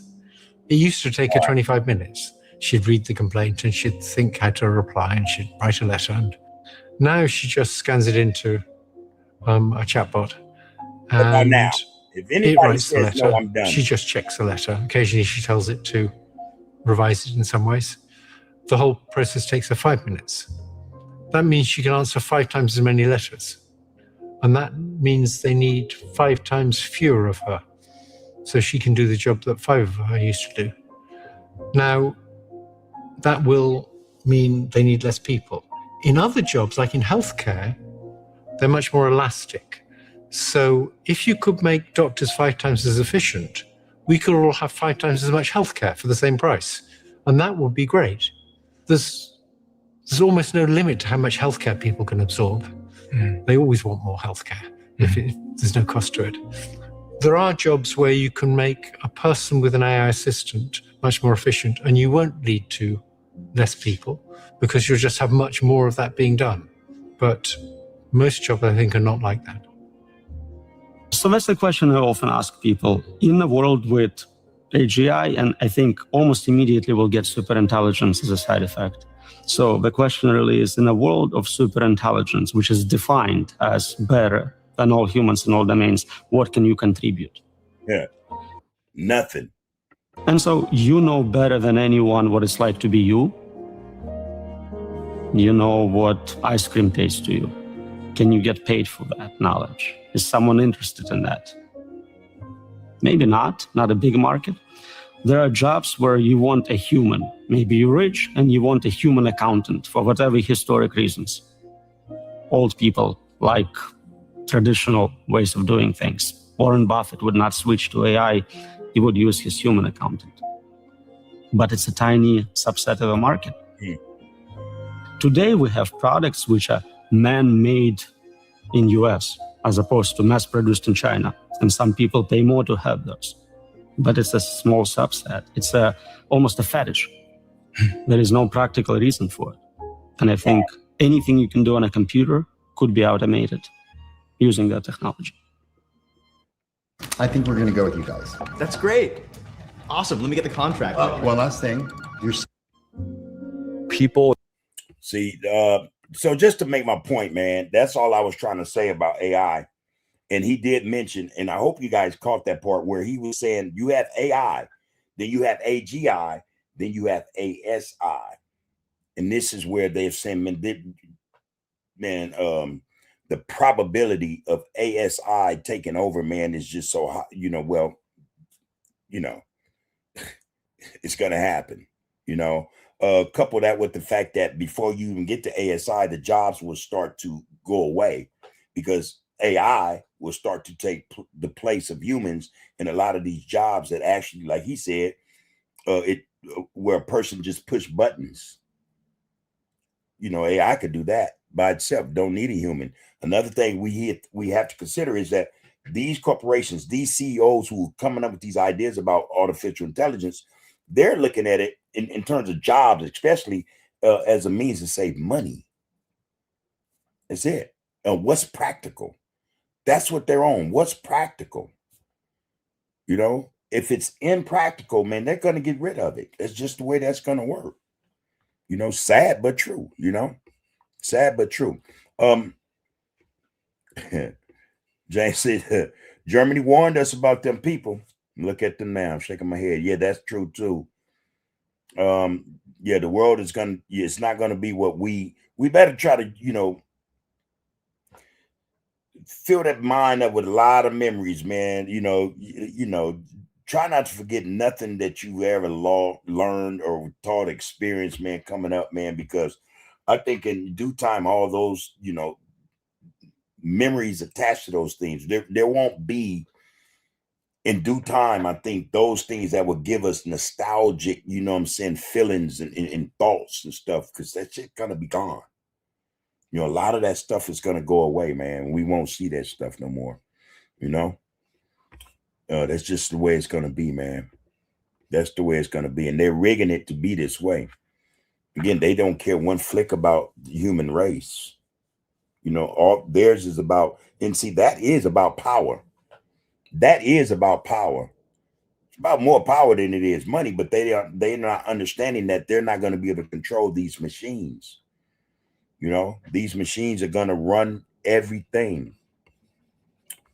Speaker 7: It used to take her 25 minutes. She'd read the complaint and she'd think how to reply and she'd write a letter. And now she just scans it into a chatbot.
Speaker 2: But now,
Speaker 7: And
Speaker 2: if
Speaker 7: it
Speaker 2: anybody
Speaker 7: writes the
Speaker 2: says
Speaker 7: letter.
Speaker 2: no, I'm done.
Speaker 7: She just checks the letter. Occasionally, she tells it to revise it in some ways. The whole process takes her 5 minutes. That means she can answer 5 times as many letters. And that means they need 5 times fewer of her. So she can do the job that 5 of her used to do. Now, that will mean they need less people. In other jobs, like in healthcare, they're much more elastic. So if you could make doctors 5 times as efficient, we could all have 5 times as much healthcare for the same price. And that would be great. There's almost no limit to how much healthcare people can absorb. They always want more healthcare if there's no cost to it. There are jobs where you can make a person with an AI assistant much more efficient, and you won't lead to less people because you'll just have much more of that being done. But most jobs, I think, are not like that.
Speaker 8: So that's the question I often ask people. In a world with AGI, and I think almost immediately we'll get superintelligence as a side effect. So the question really is, in a world of superintelligence, which is defined as better than all humans in all domains, what can you contribute?
Speaker 2: Yeah. Nothing.
Speaker 8: And so you know better than anyone what it's like to be you. You know what ice cream tastes to you. Can you get paid for that knowledge? Is someone interested in that? Maybe not a big market. There are jobs where you want a human. Maybe you're rich and you want a human accountant for whatever historic reasons. Old people like traditional ways of doing things. Warren Buffett would not switch to AI. He would use his human accountant. But it's a tiny subset of the market. Today we have products which are man-made in US as opposed to mass-produced in China. And some people pay more to have those. But it's a small subset. It's almost a fetish. There is no practical reason for it. And I think anything you can do on a computer could be automated using that technology.
Speaker 9: I think we're going to go with you guys.
Speaker 10: That's great. Awesome. Let me get the contract.
Speaker 9: One last thing.
Speaker 3: People.
Speaker 2: See, so just to make my point, man, that's all I was trying to say about AI. And he did mention, and I hope you guys caught that part where he was saying you have AI, then you have AGI, then you have ASI. And this is where they've said, man, the probability of ASI taking over, man, is just so high, it's going to happen, couple that with the fact that before you even get to ASI, the jobs will start to go away because AI will start to take the place of humans in a lot of these jobs that actually, like he said, where a person just push buttons. AI could do that by itself. Don't need a human. Another thing we have to consider is that these corporations, these CEOs who are coming up with these ideas about artificial intelligence, they're looking at it in terms of jobs, especially as a means to save money. That's it. And what's practical? That's what they're on. What's practical? You know, if it's impractical, man, they're going to get rid of it. That's just the way that's going to work. You know, sad but true, you know, sad but true. James said, Germany warned us about them people. Look at them now. I'm shaking my head. Yeah, that's true too. Yeah, the world is going to, it's not going to be what we better try to, you know, fill that mind up with a lot of memories, man. You know, try not to forget nothing that you ever learned or taught, experienced, man, coming up, man, because I think in due time, all those, you know, memories attached to those things, there won't be in due time, I think those things that will give us nostalgic, you know what I'm saying, feelings and thoughts and stuff, because that shit gonna be gone. You know, a lot of that stuff is gonna go away, man. We won't see that stuff no more, you know. That's just the way it's gonna be, man. That's the way it's gonna be. And they're rigging it to be this way. Again, they don't care one flick about the human race. You know, all theirs is about, and see, that is about power. That is about power. It's about more power than it is money, but they're not understanding that they're not going to be able to control these machines. You know, these machines are going to run everything.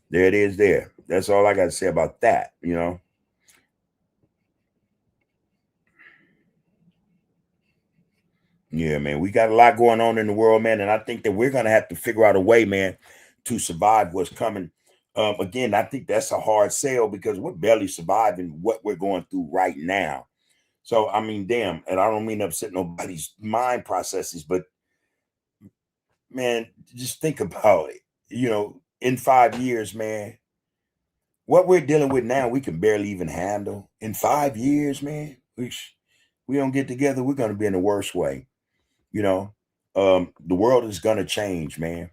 Speaker 2: There it is there. That's all I got to say about that, you know. Yeah, man, we got a lot going on in the world, man, and I think that we're going to have to figure out a way, man, to survive what's coming. Again, I think that's a hard sell because we're barely surviving what we're going through right now. So, I mean, damn, and I don't mean to upset nobody's mind processes, but man, just think about it. You know, in 5 years, man, what we're dealing with now, we can barely even handle. In 5 years, man, we don't get together, we're going to be in the worst way. You know, the world is going to change, man.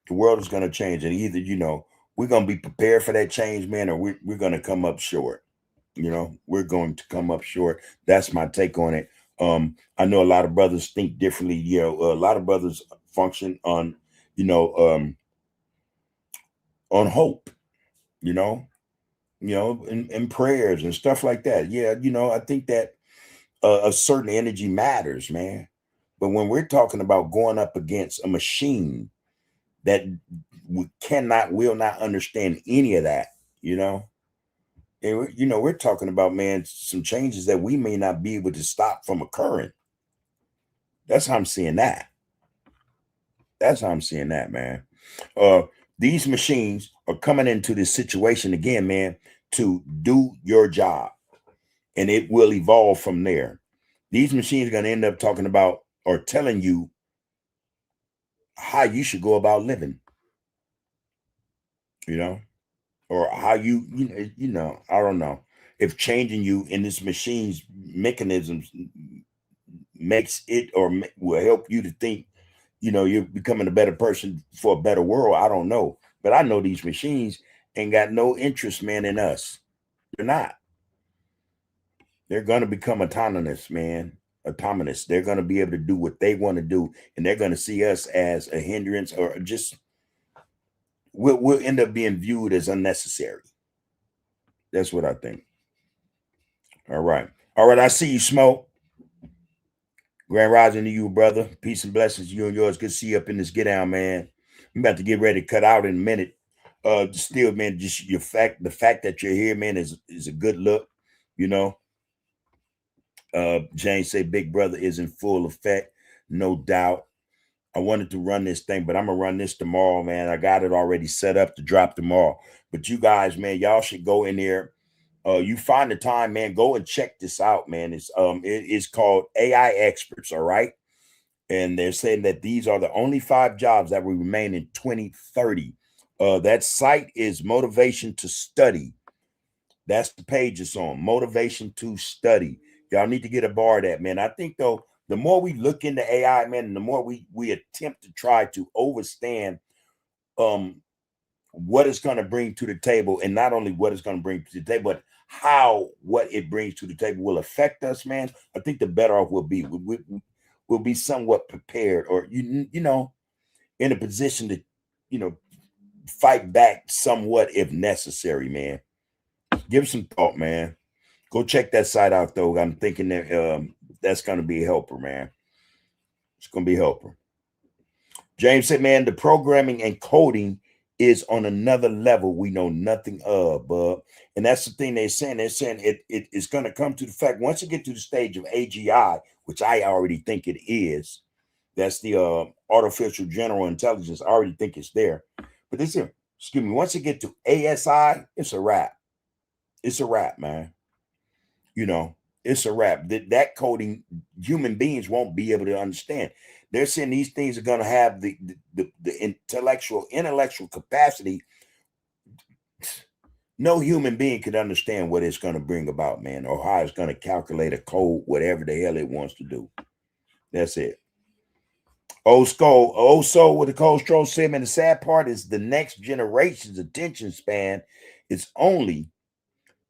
Speaker 2: The world is going to change, and either, you know, we're going to be prepared for that change, man, or we're going to come up short. You know, we're going to come up short. That's my take on it. I know a lot of brothers think differently. You know, a lot of brothers function on, you know, on hope, you know, and prayers and stuff like that. Yeah, you know, I think that a certain energy matters, man. But when we're talking about going up against a machine that will not understand any of that, you know. And you know, we're talking about, man, some changes that we may not be able to stop from occurring. That's how I'm seeing that. That's how I'm seeing that, man. These machines are coming into this situation again, man, to do your job, and it will evolve from there. These machines are going to end up talking about or telling you how you should go about living. You know, or how you know, I don't know if changing you in this machine's mechanisms makes it or will help you to think, you know, you're becoming a better person for a better world. I don't know, but I know these machines ain't got no interest, man, in us. They're not. They're going to become autonomous, man. Autonomous. They're going to be able to do what they want to do, and they're going to see us as a hindrance, or just we'll end up being viewed as unnecessary. That's what I think. All right. I see you, Smoke. Grand rising to you, brother. Peace and blessings, you and yours. Good to see you up in this get down, man. I'm about to get ready to cut out in a minute. Still, man, just the fact that you're here, man, is a good look. You know. James say Big Brother is in full effect, no doubt. I wanted to run this thing, but I'm gonna run this tomorrow, man. I got it already set up to drop tomorrow. But you guys, man, y'all should go in there. You find the time, man. Go and check this out, man. It is called AI Experts, all right? And they're saying that these are the only 5 jobs that will remain in 2030. That site is Motivation to Study. That's the page it's on, Motivation to Study. Y'all need to get a bar of that, man. I think, though, the more we look into AI, man, and the more we attempt to try to understand what it's going to bring to the table, and not only what it's going to bring to the table, but how what it brings to the table will affect us, man, I think the better off we'll be. We'll be somewhat prepared, or you know, in a position to, you know, fight back somewhat if necessary, man. Give some thought, man. Go check that site out, though. I'm thinking that that's going to be a helper, man. It's going to be a helper. James said, man, the programming and coding is on another level we know nothing of, bub. And that's the thing they're saying. They're saying it is going to come to the fact, once you get to the stage of AGI, which I already think it is, that's the artificial general intelligence. I already think it's there. But this is, excuse me, once you get to ASI, it's a wrap. It's a wrap, man. You know, it's a wrap. That coding, human beings won't be able to understand. They're saying these things are going to have the intellectual capacity. No human being could understand what it's going to bring about, man, or how it's going to calculate a code, whatever the hell it wants to do. That's it. Old Soul with the Cold Stroll said, man, the sad part is the next generation's attention span is only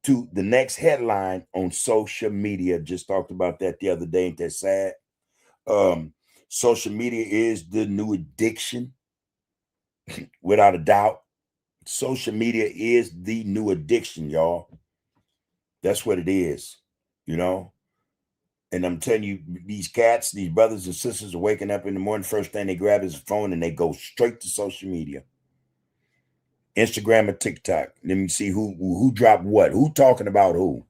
Speaker 2: to the next headline on social media. Just talked about that the other day. Ain't that sad? Social media is the new addiction, without a doubt. Social media is the new addiction, y'all. That's what it is, you know. And I'm telling you, these cats, these brothers and sisters are waking up in the morning. First thing they grab is a phone and they go straight to social media. Instagram or TikTok. Let me see who dropped what. Who talking about who?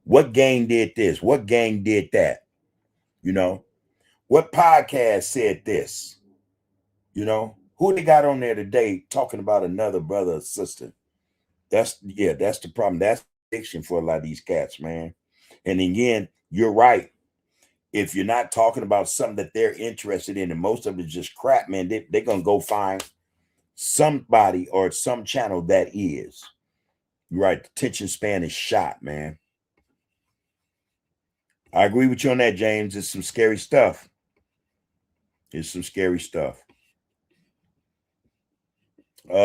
Speaker 2: What gang did this? What gang did that? You know? What podcast said this? You know? Who they got on there today talking about another brother or sister? That's the problem. That's addiction for a lot of these cats, man. And again, you're right. If you're not talking about something that they're interested in, and most of it is just crap, man, they're going to go find somebody or some channel that is. You're right. The attention span is shot, man. I agree with you on that, James. It's some scary stuff. It's some scary stuff.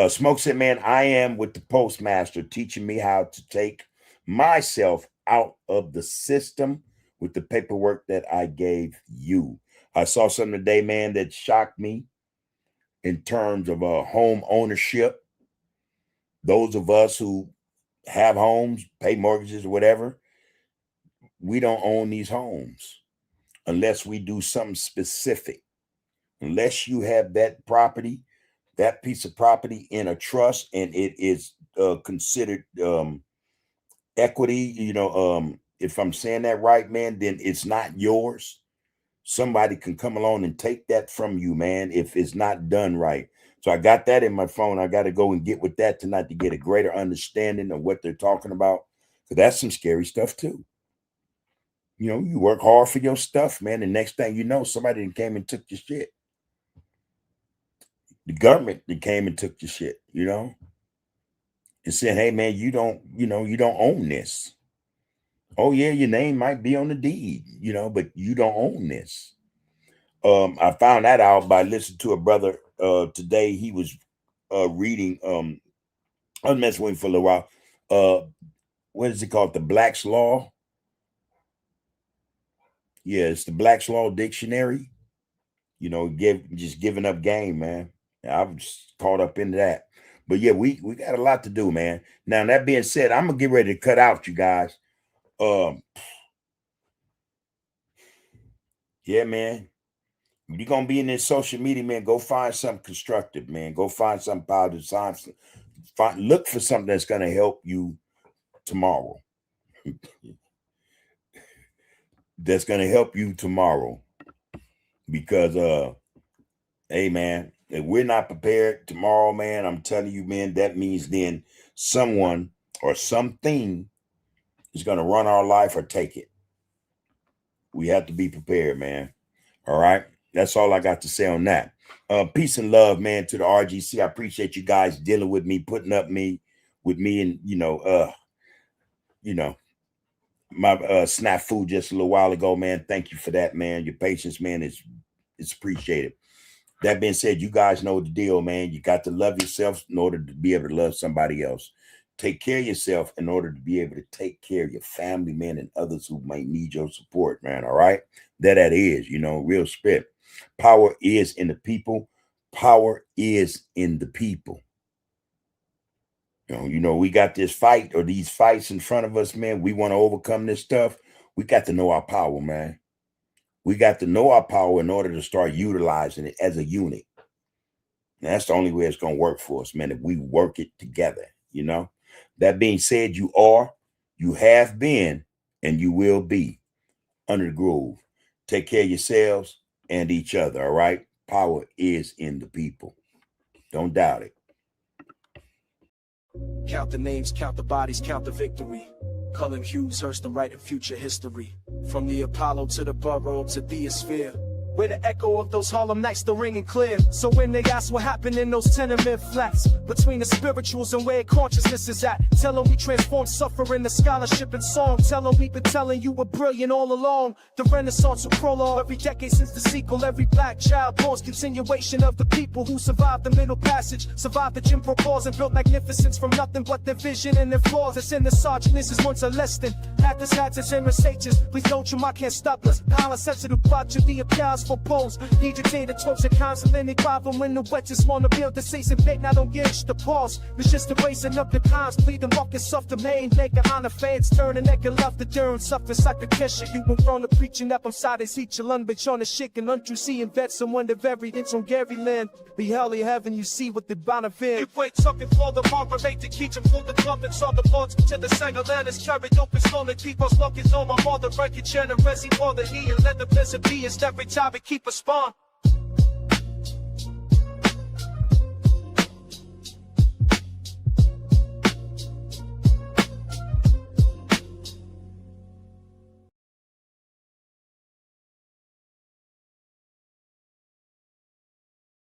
Speaker 2: Smoke said, man, I am with the postmaster teaching me how to take myself out of the system with the paperwork that I gave you. I saw something today, man, that shocked me in terms of home ownership. Those of us who have homes, pay mortgages or whatever, we don't own these homes unless we do something specific. Unless you have that property, that piece of property in a trust, and it is considered equity, you know, if I'm saying that right, man, then it's not yours. Somebody can come along and take that from you, man, if it's not done right. So I got that in my phone. I got to go and get with that tonight to get a greater understanding of what they're talking about. Because that's some scary stuff too. You know, you work hard for your stuff, man. The next thing you know, somebody came and took your shit. The government that came and took your shit, you know, and said, hey, man, you don't own this. Oh, yeah, your name might be on the deed, you know, but you don't own this. I found that out by listening to a brother today. He was reading, I was messing with him for a little while. What is it called? The Black's Law. Yeah, it's the Black's Law Dictionary. You know, just giving up game, man. I was caught up into that. But yeah, we got a lot to do, man. Now, that being said, I'm gonna get ready to cut out, you guys. Yeah, man. You're gonna be in this social media, man. Go find something constructive, man. Go find something positive. Look for something that's gonna help you tomorrow. That's gonna help you tomorrow. Because hey, man, if we're not prepared tomorrow, man, I'm telling you, man, that means then someone or something is going to run our life or take it. We have to be prepared, man. All right. That's all I got to say on that. Peace and love, man, to the RGC. I appreciate you guys dealing with me, putting up with me and, my snafu just a little while ago, man. Thank you for that, man. Your patience, man, it's appreciated. That being said, you guys know the deal, man. You got to love yourself in order to be able to love somebody else. Take care of yourself in order to be able to take care of your family, man, and others who might need your support, man. All right. That is, you know, real spit. Power is in the people. Power is in the people. You know, we got this fight or these fights in front of us, man. We want to overcome this stuff. We got to know our power, man. We got to know our power in order to start utilizing it as a unit. And that's the only way it's going to work for us, man, if we work it together, you know. That being said, you are, you have been, and you will be under the groove. Take care of yourselves and each other, all right? Power is in the people. Don't doubt it.
Speaker 1: Count the names, count the bodies, count the victory. Cullen Hughes, Hurston writing future history. From the Apollo to the Borough to the Sphere, where the echo of those Harlem nights still ringing clear. So when they ask what happened in those tenement flats, between the spirituals and where consciousness is at, tell them we transform suffering to scholarship and song. Tell them we've been telling you we're brilliant all along. The Renaissance will prologue every decade since the sequel. Every black child born's continuation of the people who survived the Middle Passage, survived the Jim Crow laws and built magnificence from nothing but their vision and their flaws. That's in the sergeant. This is once a less than Hatters, hats, and Mercedes. Please don't you, I can't stop us. Power sensitive, watch the applause for polls. Need your data, talks and consulate problem when the wet just wanna build the season bait. Now don't get the pause. It's just the raising up the times, plead the markets off the main. Make it on the fans, turn and neck and love the durn. Suffer like the kesha. You went from the preaching up on side is each alone, bitch on the shit and untrue seeing vets and wonder very it's on Gary Land. Be hell in heaven, you see what the bonafide. You wait something for the marker rate to keep them for the trumpets on the boards to the singer land is carried open slowly. Keep us looking on my mother, break your generosity for the heat and let the peasant be. It's every time we keep a spawn.